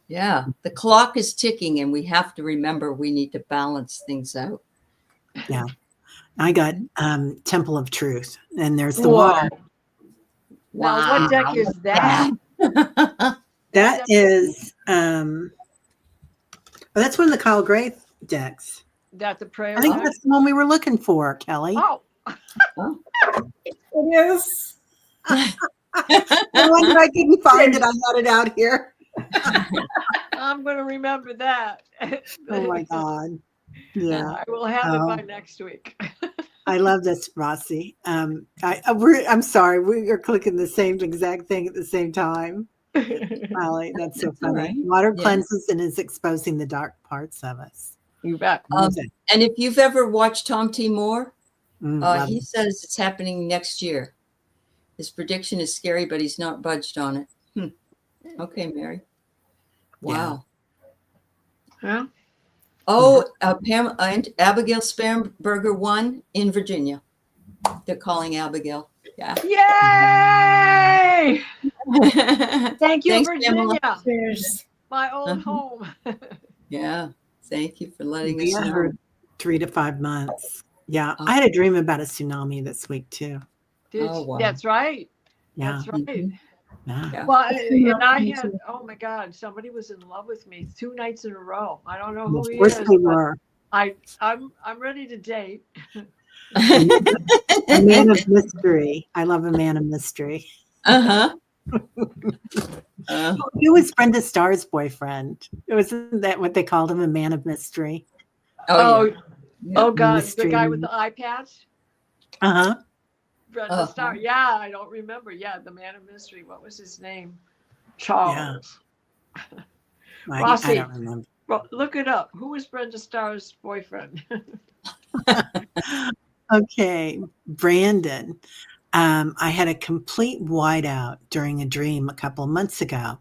Speaker 1: Yeah. The clock is ticking, and we have to remember we need to balance things out.
Speaker 3: Yeah. I got Temple of Truth, and there's the
Speaker 2: Whoa.
Speaker 3: water.
Speaker 2: Now, what deck is that?
Speaker 3: That is that's one of the Kyle Gray decks.
Speaker 2: That the prayer
Speaker 3: I think
Speaker 2: deck?
Speaker 3: that's the one we were looking for, Kelly.
Speaker 2: Oh,
Speaker 4: It is.
Speaker 3: No wonder I couldn't find it. I had it out here.
Speaker 2: I'm going to remember that.
Speaker 3: Oh my God. Yeah.
Speaker 2: I will have it by next week.
Speaker 3: I love this, Rossi. I'm sorry, we are clicking the same exact thing at the same time. Aley, that's so funny.
Speaker 1: Right.
Speaker 3: Water
Speaker 1: Yeah.
Speaker 3: cleanses and is exposing the dark parts of us.
Speaker 2: You bet.
Speaker 1: And if you've ever watched Tom T. Moore,
Speaker 3: Love
Speaker 1: he
Speaker 3: it.
Speaker 1: says it's happening next year. His prediction is scary, but he's not budged on it. Okay, Mary. Wow.
Speaker 2: Yeah.
Speaker 1: Oh, Abigail Spanberger won in Virginia. They're calling Abigail. Yeah.
Speaker 2: Yay! Thank you,
Speaker 1: Thanks,
Speaker 2: Virginia.
Speaker 1: Pamela.
Speaker 4: There's
Speaker 2: My old home.
Speaker 1: Yeah. Thank you for letting us
Speaker 3: Yeah,
Speaker 1: know.
Speaker 3: for 3 to 5 months. Yeah,
Speaker 1: Oh.
Speaker 3: I had a dream about a tsunami this week too.
Speaker 1: Oh, wow.
Speaker 2: That's right.
Speaker 3: Yeah,
Speaker 2: That's right.
Speaker 1: Mhm.
Speaker 3: yeah.
Speaker 2: Well, and I had, oh my God, somebody was in love with me 2 nights in a row. I don't know who
Speaker 3: Of
Speaker 2: he
Speaker 3: course
Speaker 2: is,
Speaker 3: we
Speaker 2: but
Speaker 3: were.
Speaker 2: I'm ready to date.
Speaker 3: A man of mystery. I love a man of mystery.
Speaker 1: Uh-huh.
Speaker 3: Who was Brenda Starr's boyfriend? Wasn't that what they called him, a man of mystery?
Speaker 1: Oh, yeah.
Speaker 2: Oh God,
Speaker 3: Mystery.
Speaker 2: the guy with the eye patch?
Speaker 3: Uh-huh.
Speaker 2: Brenda Starr. Yeah, I don't remember. Yeah, the man of mystery. What was his name? Charles.
Speaker 3: I
Speaker 2: Rossi.
Speaker 3: don't remember.
Speaker 2: Well, look it up. Who was Brenda Starr's boyfriend?
Speaker 3: Okay, Brandon. I had a complete whiteout during a dream a couple of months ago.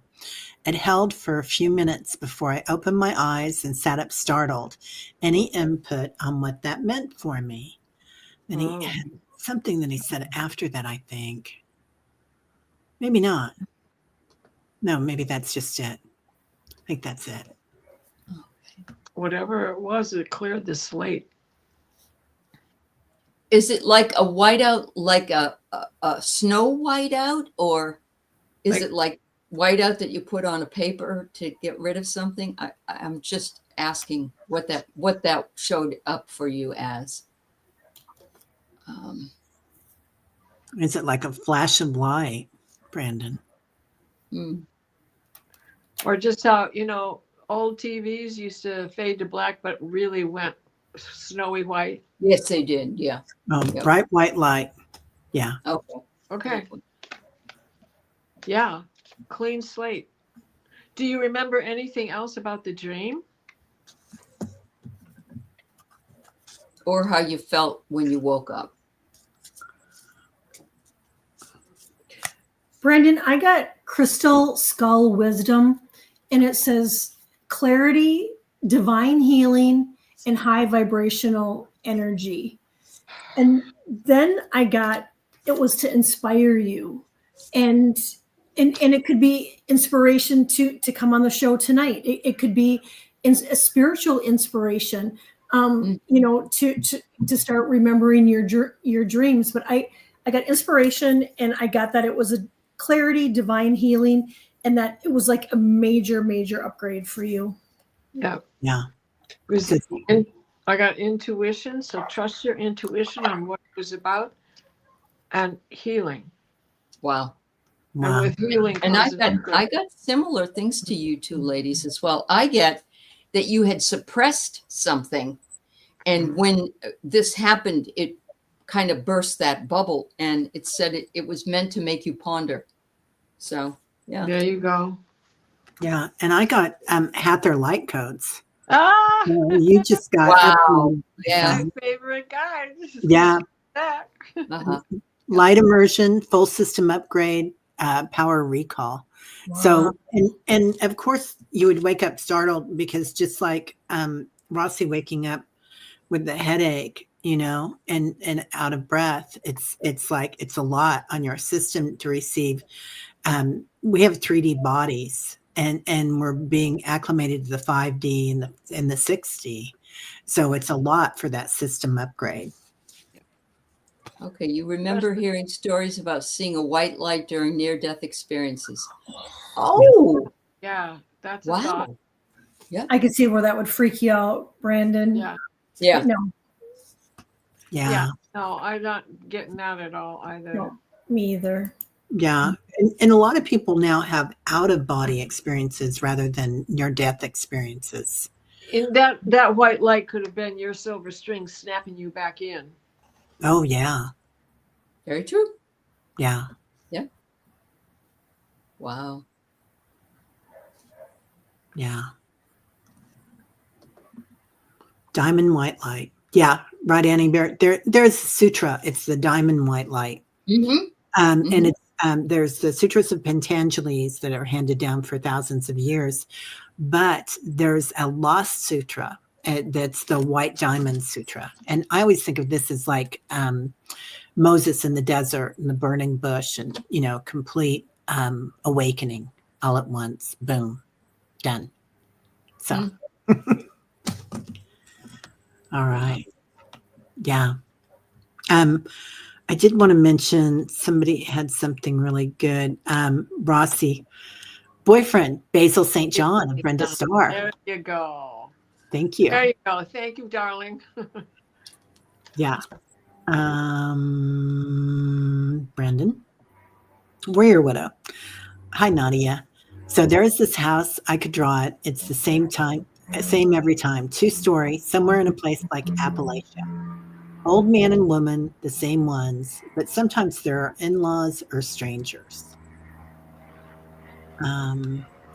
Speaker 3: It held for a few minutes before I opened my eyes and sat up startled. Any input on what that meant for me? And he had something that he said after that, I think. Maybe not. No, maybe that's just it. I think that's it.
Speaker 2: Whatever it was, it cleared the slate.
Speaker 1: Is it like a whiteout, like a snow whiteout, or is it like whiteout that you put on a paper to get rid of something? I'm just asking what that showed up for you as.
Speaker 3: Is it like a flash of light, Brandon?
Speaker 2: Or just how, old TVs used to fade to black, but really went snowy white.
Speaker 1: Yes, they did. Yeah.
Speaker 3: Oh, yep. Bright white light. Yeah.
Speaker 2: Okay. Yeah. Clean slate. Do you remember anything else about the dream?
Speaker 1: Or how you felt when you woke up?
Speaker 4: Brandon, I got Crystal Skull Wisdom, and it says clarity, divine healing, and high vibrational energy. And then I got, it was to inspire you. And it could be inspiration to come on the show tonight. It could be a spiritual inspiration, to start remembering your dreams. But I got inspiration, and I got that it was a clarity, divine healing, and that it was like a major, major upgrade for you.
Speaker 2: Yeah.
Speaker 3: Yeah.
Speaker 2: I got intuition. So trust your intuition on what it was about, and healing.
Speaker 1: Wow.
Speaker 2: And with healing,
Speaker 1: and I got similar things to you two ladies as well. I get that you had suppressed something, and when this happened, it kind of burst that bubble, and it said it was meant to make you ponder. So yeah,
Speaker 2: there you go.
Speaker 3: Yeah, and I got Hather light codes.
Speaker 2: You
Speaker 3: just got
Speaker 2: my favorite guy.
Speaker 3: Yeah.
Speaker 2: Uh-huh.
Speaker 3: Light immersion, full system upgrade, power recall. Wow. So and of course you would wake up startled, because just like Rossi waking up with the headache, and out of breath, it's like it's a lot on your system to receive. We have 3D bodies, and we're being acclimated to the 5D and the 6D, so it's a lot for that system upgrade.
Speaker 1: Okay, you remember hearing stories about seeing a white light during near-death experiences. Oh,
Speaker 2: yeah, that's
Speaker 1: wow.
Speaker 2: A thought.
Speaker 4: Yeah, I could see where that would freak you out, Brandon.
Speaker 1: Yeah.
Speaker 4: No.
Speaker 3: Yeah.
Speaker 2: No, I'm not getting that at all either.
Speaker 4: No, me either.
Speaker 3: Yeah, and a lot of people now have out-of-body experiences rather than near-death experiences.
Speaker 2: And that white light could have been your silver string snapping you back in.
Speaker 3: Oh, yeah.
Speaker 1: Very true.
Speaker 3: Yeah.
Speaker 1: Yeah. Wow.
Speaker 3: Yeah. Diamond white light. Yeah, right, Annie. There's a sutra. It's the diamond white light.
Speaker 1: Mm-hmm.
Speaker 3: And it's there's the sutras of Patanjali's that are handed down for thousands of years, but there's a lost sutra. That's the White Diamond Sutra. And I always think of this as like Moses in the desert and the burning bush, and, complete awakening all at once. Boom. Done. So. All right. Yeah. I did want to mention somebody had something really good. Rossi, boyfriend, Basil St. John of Brenda Starr.
Speaker 2: There you go.
Speaker 3: Thank you.
Speaker 2: There you go. Thank you, darling.
Speaker 3: Yeah. Brandon, Warrior Widow. Hi, Nadia. So there is this house. I could draw it. It's the same every time. 2-story, somewhere in a place like Appalachia. Old man and woman, the same ones, but sometimes there are in-laws or strangers.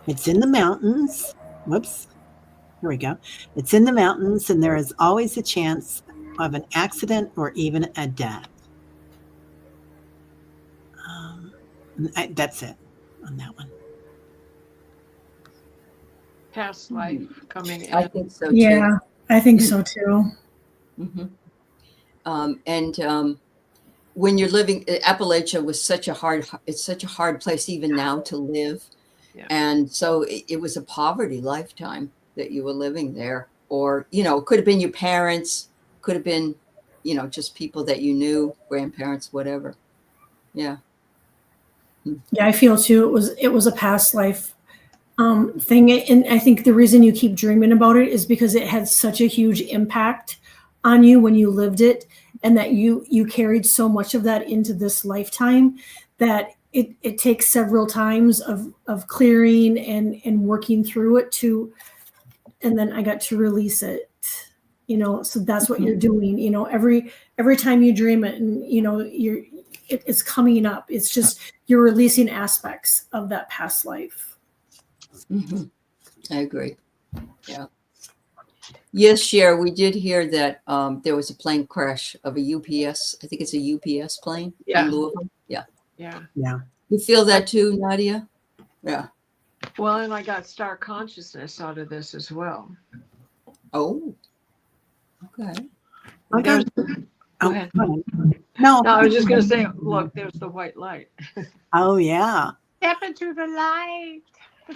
Speaker 3: It's in the mountains. Whoops. Here we go. It's in the mountains, and there is always a chance of an accident or even a death. That's it on that one.
Speaker 2: Past life coming in.
Speaker 1: I think so too.
Speaker 4: Yeah, I think so too.
Speaker 1: Mm-hmm. When you're living, Appalachia was it's such a hard place even now to live.
Speaker 2: Yeah.
Speaker 1: And so it was a poverty lifetime that you were living there. Or, you know, it could have been your parents, could have been, you know, just people that you knew, grandparents, whatever. Yeah.
Speaker 4: Yeah, I feel too. It was a past life thing, and I think the reason you keep dreaming about it is because it had such a huge impact on you when you lived it, and that you carried so much of that into this lifetime that it takes several times of clearing and working through it to, and then I got to release it. You know, so that's what you're doing. You know, every time you dream it, and you know it's coming up. It's just you're releasing aspects of that past life.
Speaker 1: Mm-hmm. I agree. Yeah. Yes, Cher, we did hear that there was a plane crash of a UPS. I think it's a UPS plane
Speaker 2: Yeah.
Speaker 1: in Louisville. Yeah.
Speaker 2: Yeah.
Speaker 3: Yeah.
Speaker 1: You feel that too, Nadia? Yeah.
Speaker 2: Well, and I got star consciousness out of this as well.
Speaker 1: Oh. Okay.
Speaker 3: I got.
Speaker 2: Go ahead.
Speaker 3: No.
Speaker 2: No, I was just going to say, look, there's the white light.
Speaker 3: Oh yeah.
Speaker 2: Step into the light.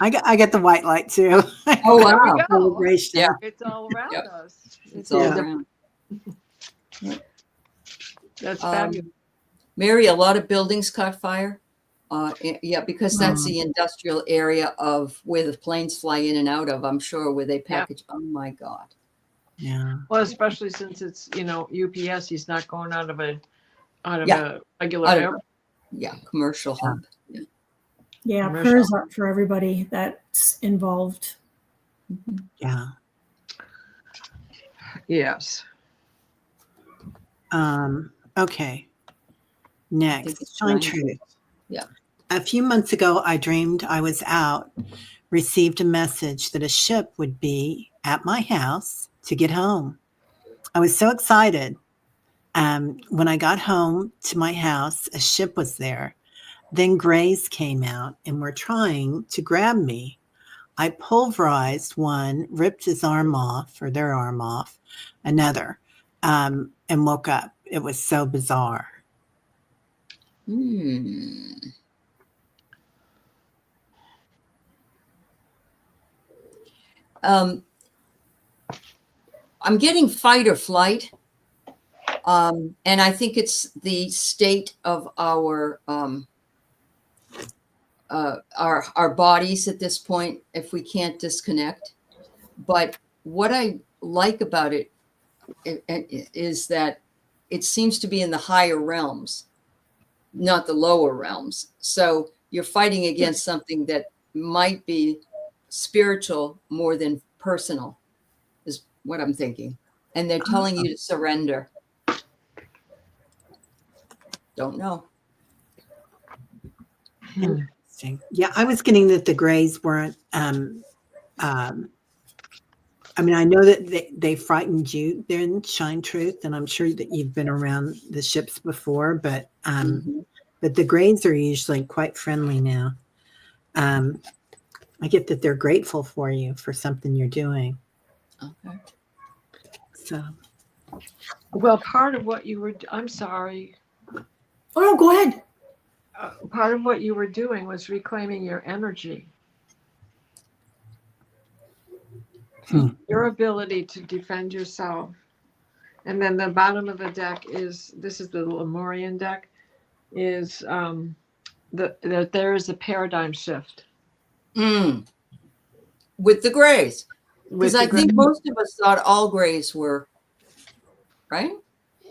Speaker 3: I get the white light too.
Speaker 1: Oh,
Speaker 2: There we
Speaker 1: wow.
Speaker 2: go.
Speaker 3: Celebration.
Speaker 1: Yeah.
Speaker 2: It's all around
Speaker 1: Yeah.
Speaker 2: us.
Speaker 1: It's all
Speaker 3: Yeah.
Speaker 1: around.
Speaker 2: That's fabulous.
Speaker 1: Mary, a lot of buildings caught fire. Yeah, because that's the industrial area of where the planes fly in and out of, I'm sure, where they package. Oh my God.
Speaker 3: Yeah.
Speaker 2: Well, especially since it's, you know, UPS, he's not going out of a
Speaker 1: Yeah.
Speaker 2: regular
Speaker 1: Out of-
Speaker 2: airport.
Speaker 1: Yeah, commercial hub. Yeah.
Speaker 4: Yeah,
Speaker 2: Commercial.
Speaker 4: prayers up for everybody that's involved.
Speaker 1: Mhm.
Speaker 3: Yeah.
Speaker 2: Yes.
Speaker 3: Okay.
Speaker 1: I think
Speaker 3: Next,
Speaker 1: it's
Speaker 3: Shine
Speaker 1: fine.
Speaker 3: Truth.
Speaker 1: Yeah.
Speaker 3: A few months ago, I dreamed I was out, received a message that a ship would be at my house to get home. I was so excited. When I got home to my house, a ship was there. Then grays came out and were trying to grab me. I pulverized one, ripped his arm off, or their arm off, another, and woke up. It was so bizarre.
Speaker 1: Hmm. I'm getting fight or flight. And I think it's the state of our bodies at this point, if we can't disconnect. But what I like about it is that it seems to be in the higher realms, not the lower realms. So you're fighting against something that might be spiritual more than personal, is what I'm thinking. And they're telling you to surrender. Don't know.
Speaker 3: Interesting. Yeah, I was getting that the grays weren't. I mean, I know that they frightened you there in Shine Truth, and I'm sure that you've been around the ships before, but the grays are usually quite friendly now. I get that they're grateful for you for something you're doing.
Speaker 1: Okay.
Speaker 3: So,
Speaker 2: Well, part of what you were, I'm sorry.
Speaker 4: Oh no, go ahead.
Speaker 2: Part of what you were doing was reclaiming your energy. Your ability to defend yourself. And then the bottom of the deck is, this is the Lemurian deck, is that there is a paradigm shift.
Speaker 1: With the grays. Because I think most of us thought all grays were, right?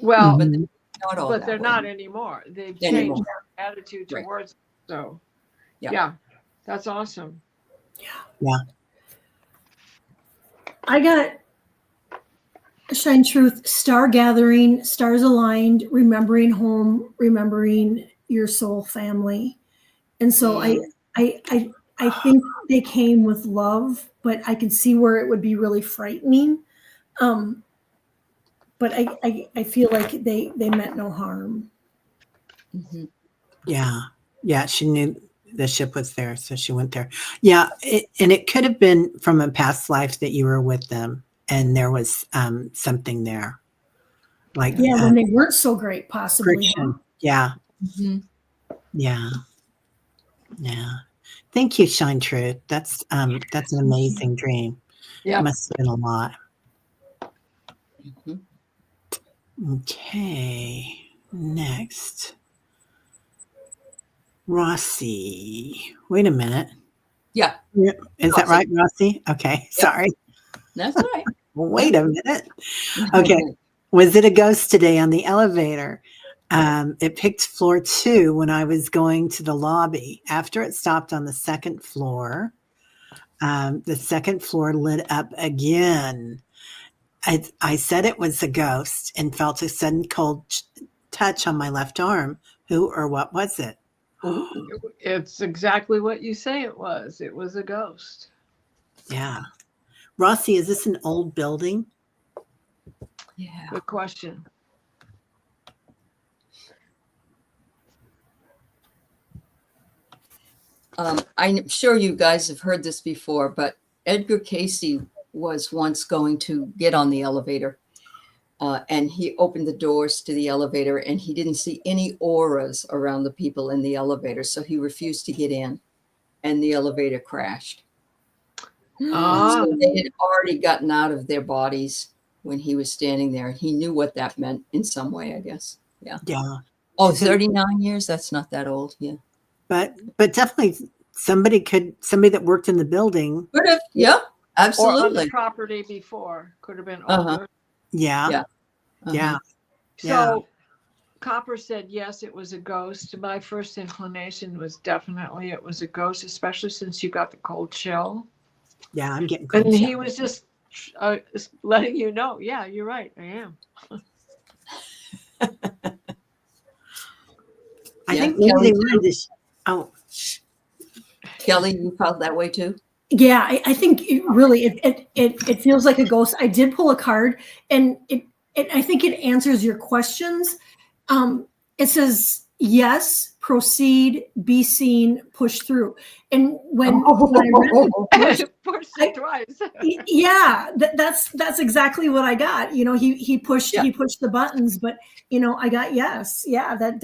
Speaker 2: Well,
Speaker 1: But not all
Speaker 2: but
Speaker 1: that
Speaker 2: they're
Speaker 1: way.
Speaker 2: not anymore. They've
Speaker 1: Anymore.
Speaker 2: changed their attitude
Speaker 1: Right.
Speaker 2: towards it. So,
Speaker 1: Yeah.
Speaker 2: yeah, that's awesome.
Speaker 3: yeah.
Speaker 4: I got Shine Truth, star gathering, stars aligned, remembering home, remembering your soul family. And so I think they came with love, but I can see where it would be really frightening. But I feel like they meant no harm.
Speaker 1: Mhm.
Speaker 3: Yeah. Yeah, she knew the ship was there, so she went there. Yeah, and it could have been from a past life that you were with them, and there was something there, like
Speaker 4: Yeah, when they weren't so great, possibly.
Speaker 3: friction. Yeah,
Speaker 1: Mhm.
Speaker 3: yeah, yeah. Thank you, Shine Truth. That's an amazing dream.
Speaker 2: Yeah.
Speaker 3: Must have been a lot.
Speaker 1: Mhm.
Speaker 3: Okay, next. Rossi. Wait a minute.
Speaker 1: Yeah,
Speaker 3: Is that
Speaker 1: Rossi.
Speaker 3: right, Rossi? Okay, sorry.
Speaker 1: that's all right.
Speaker 3: Wait a minute. Okay. Was it a ghost today on the elevator? It picked floor 2 when I was going to the lobby. After it stopped on the second floor lit up again. I said it was a ghost and felt a sudden cold touch on my left arm. Who or what was it?
Speaker 2: It's exactly what you say it was. It was a ghost.
Speaker 3: Yeah. Rossi, is this an old building?
Speaker 1: Yeah.
Speaker 2: Good question.
Speaker 1: I'm sure you guys have heard this before, but Edgar Casey was once going to get on the elevator, and he opened the doors to the elevator, and he didn't see any auras around the people in the elevator, so he refused to get in, and the elevator crashed.
Speaker 2: Ah.
Speaker 1: So they had already gotten out of their bodies when he was standing there. He knew what that meant in some way, I guess. Yeah.
Speaker 3: Yeah.
Speaker 1: Oh, 39 years? That's not that old. Yeah.
Speaker 3: But definitely somebody that worked in the building.
Speaker 1: Could have. Yeah.
Speaker 2: Or on the
Speaker 1: Absolutely.
Speaker 2: property before. Could have been
Speaker 1: Uh-huh.
Speaker 2: older.
Speaker 3: Yeah.
Speaker 1: Yeah.
Speaker 3: Yeah.
Speaker 2: So Copper said, yes, it was a ghost. My first inclination was definitely it was a ghost, especially since you got the cold chill.
Speaker 3: Yeah, I'm getting cold.
Speaker 2: And he was just letting you know, yeah, you're right, I am.
Speaker 3: I think
Speaker 1: Kelly,
Speaker 3: maybe they wanted to.
Speaker 1: Kelly, you felt that way too?
Speaker 4: Yeah, I think it feels like a ghost. I did pull a card, and I think it answers your questions. It says yes, proceed, be seen, push through. And when I read it,
Speaker 2: Push it twice.
Speaker 4: yeah, that's exactly what I got. He pushed the buttons, but I got yes. Yeah, that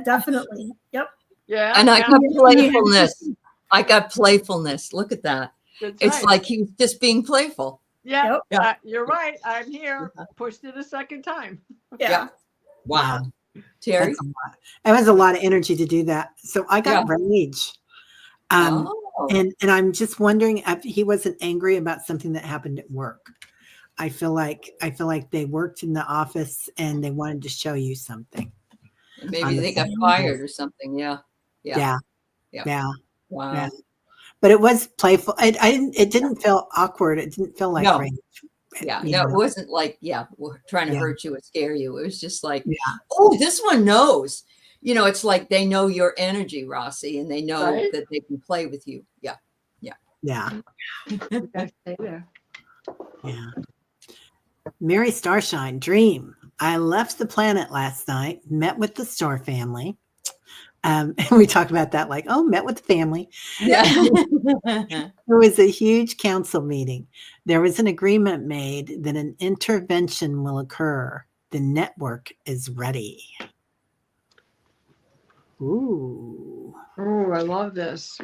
Speaker 4: definitely. Yep.
Speaker 2: Yeah.
Speaker 1: And I
Speaker 2: yeah.
Speaker 1: got playfulness. I got playfulness. Look at that.
Speaker 2: That's
Speaker 1: It's
Speaker 2: right.
Speaker 1: like he was just being playful.
Speaker 2: Yeah,
Speaker 1: Yep.
Speaker 2: you're right. I'm here. Pushed it a second time.
Speaker 1: Yeah. Wow. Teri?
Speaker 3: That's a lot. It was a lot of energy to do that. So I got rage. And I'm just wondering if he wasn't angry about something that happened at work. I feel like they worked in the office and they wanted to show you something.
Speaker 1: Maybe they got fired or something. Yeah.
Speaker 3: Yeah.
Speaker 1: Wow.
Speaker 3: Yeah. But it was playful. It didn't feel awkward. It didn't feel like rage.
Speaker 1: Yeah. No, it wasn't like, we're trying to hurt you or scare you. It was just like, oh, this one knows. It's like they know your energy, Rossi, and they know that they can play with you. Yeah.
Speaker 3: Yeah.
Speaker 2: Stay there.
Speaker 3: Yeah. Mary Starshine, dream. I left the planet last night, met with the Star family. And we talk about that like, met with the family.
Speaker 1: Yeah.
Speaker 3: There was a huge council meeting. There was an agreement made that an intervention will occur. The network is ready. Ooh.
Speaker 2: Oh, I love this.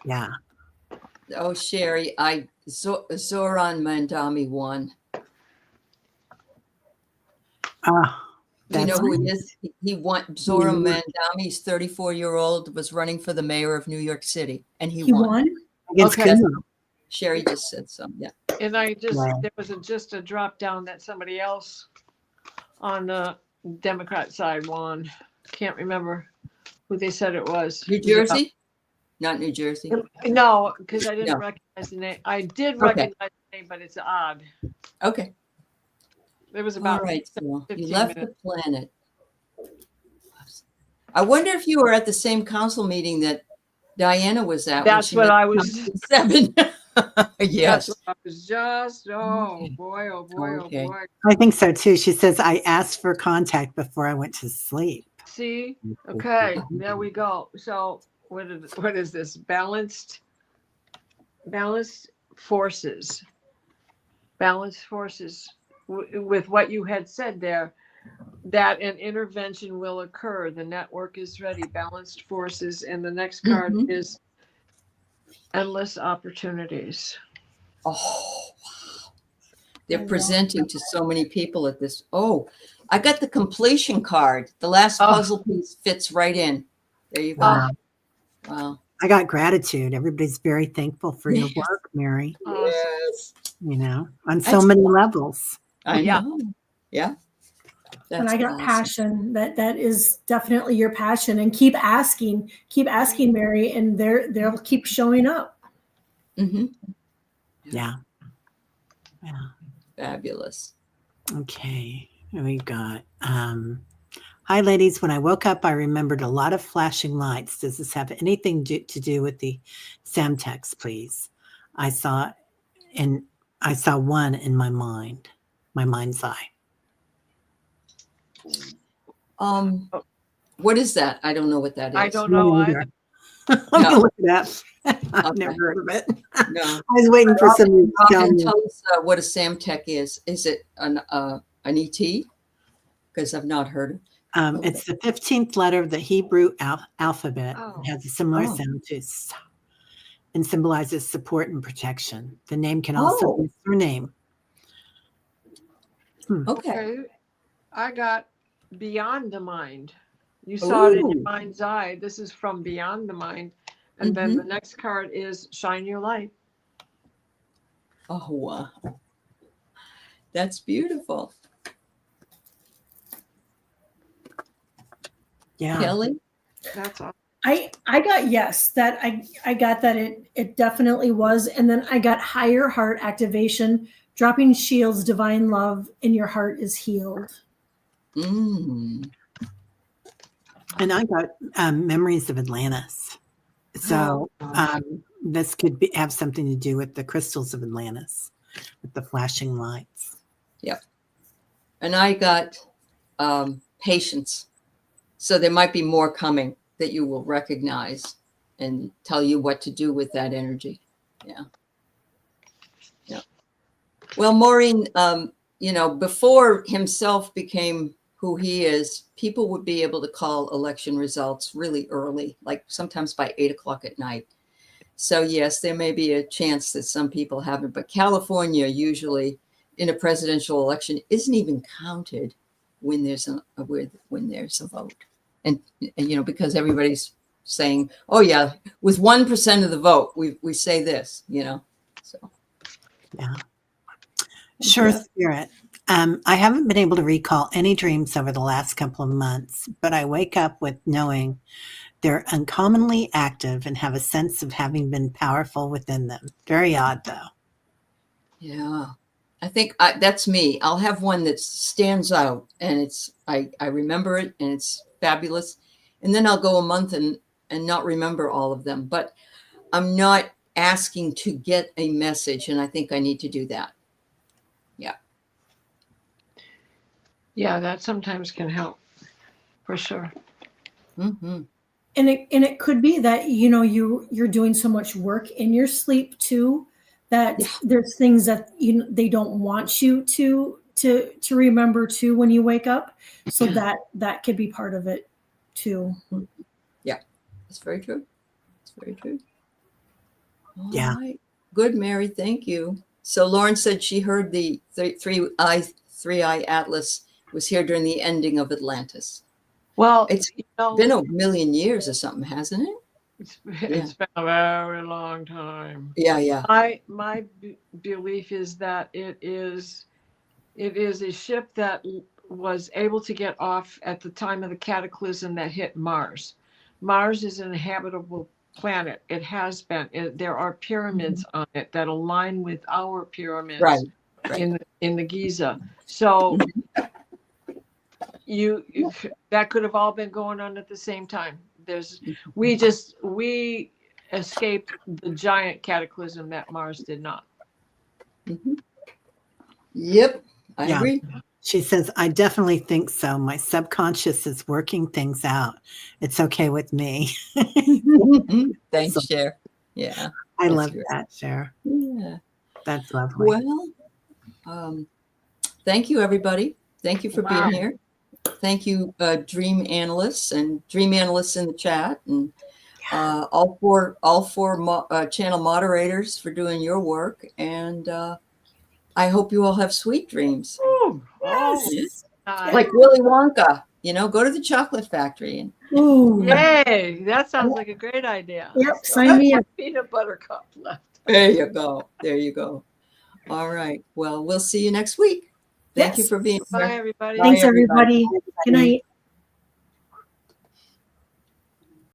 Speaker 3: Yeah.
Speaker 1: Oh, Sherry, Zoran Mandami won. You know who he is? He won. Zoran Mandami, he's 34-year-old, was running for the mayor of New York City, and he won.
Speaker 3: Okay.
Speaker 1: Sherry just said so. Yeah.
Speaker 2: And there was just a drop down that somebody else on the Democrat side won. Can't remember who they said it was.
Speaker 1: New Jersey? Not New Jersey.
Speaker 2: No, because I didn't recognize the name. I did recognize the name, but it's odd.
Speaker 1: Okay.
Speaker 2: It was about
Speaker 1: all right. So you
Speaker 2: 15
Speaker 1: left
Speaker 2: minutes.
Speaker 1: the planet. I wonder if you were at the same council meeting that Diana was at.
Speaker 2: That's what I was.
Speaker 1: 7. Yes.
Speaker 2: That's what I was just. Oh boy! Oh boy!
Speaker 1: Okay.
Speaker 2: Oh boy!
Speaker 3: I think so too. She says I asked for contact before I went to sleep.
Speaker 2: see. Okay, there we go. So what is this? Balanced forces. Balanced forces. With what you had said there, that an intervention will occur. The network is ready. Balanced forces. And the next card is endless opportunities.
Speaker 1: Oh, wow. They're presenting to so many people at this. Oh, I got the completion card. The last puzzle piece fits right in. There you go.
Speaker 3: Wow.
Speaker 1: Wow.
Speaker 3: I got gratitude. Everybody's very thankful for your work, Mary.
Speaker 1: Yes.
Speaker 3: You know, on so many levels.
Speaker 1: I know. Yeah.
Speaker 4: And I got passion. That is definitely your passion. And keep asking, Mary, and they'll keep showing up.
Speaker 1: Mm-hmm.
Speaker 3: Yeah. Yeah.
Speaker 1: Fabulous.
Speaker 3: Okay. We got hi ladies. When I woke up, I remembered a lot of flashing lights. Does this have anything to do with the Samtex, please? I saw one in my mind's eye.
Speaker 1: What is that? I don't know what that is.
Speaker 2: I don't know either.
Speaker 3: I'm gonna look it up. I've never heard of it.
Speaker 1: No.
Speaker 3: I was waiting for somebody to tell me.
Speaker 1: Tell us what a Samtec is. Is it an ET? Because I've not heard it.
Speaker 3: It's the 15th letter of the Hebrew alphabet.
Speaker 2: Oh.
Speaker 3: It has a similar sound to S and symbolizes support and protection. The name can also be a surname.
Speaker 1: Okay.
Speaker 2: I got Beyond the Mind. You saw it in your mind's eye. This is from Beyond the Mind. And then the next card is Shine Your Light.
Speaker 1: Oh, wow. That's beautiful.
Speaker 3: Yeah.
Speaker 1: Kelly?
Speaker 2: That's awesome.
Speaker 4: I got yes, that I got that it definitely was. And then I got higher heart activation, dropping shields, divine love, and your heart is healed.
Speaker 1: Mm.
Speaker 3: And I got memories of Atlantis. So this could have something to do with the crystals of Atlantis, with the flashing lights.
Speaker 1: Yep. And I got patience. So there might be more coming that you will recognize and tell you what to do with that energy. Yeah. Yeah. Well, Maureen, before himself became who he is, people would be able to call election results really early, like sometimes by 8 o'clock at night. So yes, there may be a chance that some people haven't, but California usually in a presidential election isn't even counted when there's a vote. And because everybody's saying, oh yeah, with 1% of the vote, we say this, so.
Speaker 3: Yeah. Sure, Spirit. I haven't been able to recall any dreams over the last couple of months, but I wake up with knowing they're uncommonly active and have a sense of having been powerful within them. Very odd, though.
Speaker 1: Yeah, I think that's me. I'll have one that stands out, and I remember it, and it's fabulous. And then I'll go a month and not remember all of them. But I'm not asking to get a message, and I think I need to do that. Yeah.
Speaker 2: Yeah, that sometimes can help, for sure.
Speaker 1: Mm-hmm.
Speaker 4: And it could be that you're doing so much work in your sleep too, that there's things that they don't want you to remember too when you wake up. So that could be part of it too.
Speaker 1: Yeah, that's very true. It's very true. All right. Good, Mary. Thank you. So Lauren said she heard the three-eye atlas was here during the ending of Atlantis.
Speaker 2: Well,
Speaker 1: it's been a million years or something, hasn't it?
Speaker 2: It's been a very long time.
Speaker 1: Yeah.
Speaker 2: My belief is that it is a ship that was able to get off at the time of the cataclysm that hit Mars. Mars is an habitable planet. It has been. There are pyramids on it that align with our pyramids in the Giza. So that could have all been going on at the same time. We escaped the giant cataclysm that Mars did not.
Speaker 1: Mm-hmm. Yep, I agree.
Speaker 3: She says, I definitely think so. My subconscious is working things out. It's okay with me.
Speaker 1: Thanks,
Speaker 3: So,
Speaker 1: Cher. Yeah.
Speaker 3: I
Speaker 1: that's
Speaker 3: love
Speaker 1: great.
Speaker 3: that, Cher.
Speaker 1: Yeah.
Speaker 3: That's lovely.
Speaker 1: Well, thank you, everybody. Thank you for being here. Thank you, dream analysts and dream analysts in the chat, and all four channel moderators for doing your work. And I hope you all have sweet dreams.
Speaker 2: Ooh,
Speaker 4: Yes.
Speaker 1: Like Willy Wonka, go to the chocolate factory. And
Speaker 4: Ooh.
Speaker 2: Yay, that sounds like a great idea.
Speaker 4: Yep, sign me up.
Speaker 2: Peanut butter cup left.
Speaker 1: there you go. There you go. All right. Well, we'll see you next week. Thank you
Speaker 4: Yes.
Speaker 1: for being
Speaker 2: Bye,
Speaker 1: here.
Speaker 2: everybody.
Speaker 4: Thanks,
Speaker 1: Bye, everybody.
Speaker 4: everybody. Good night.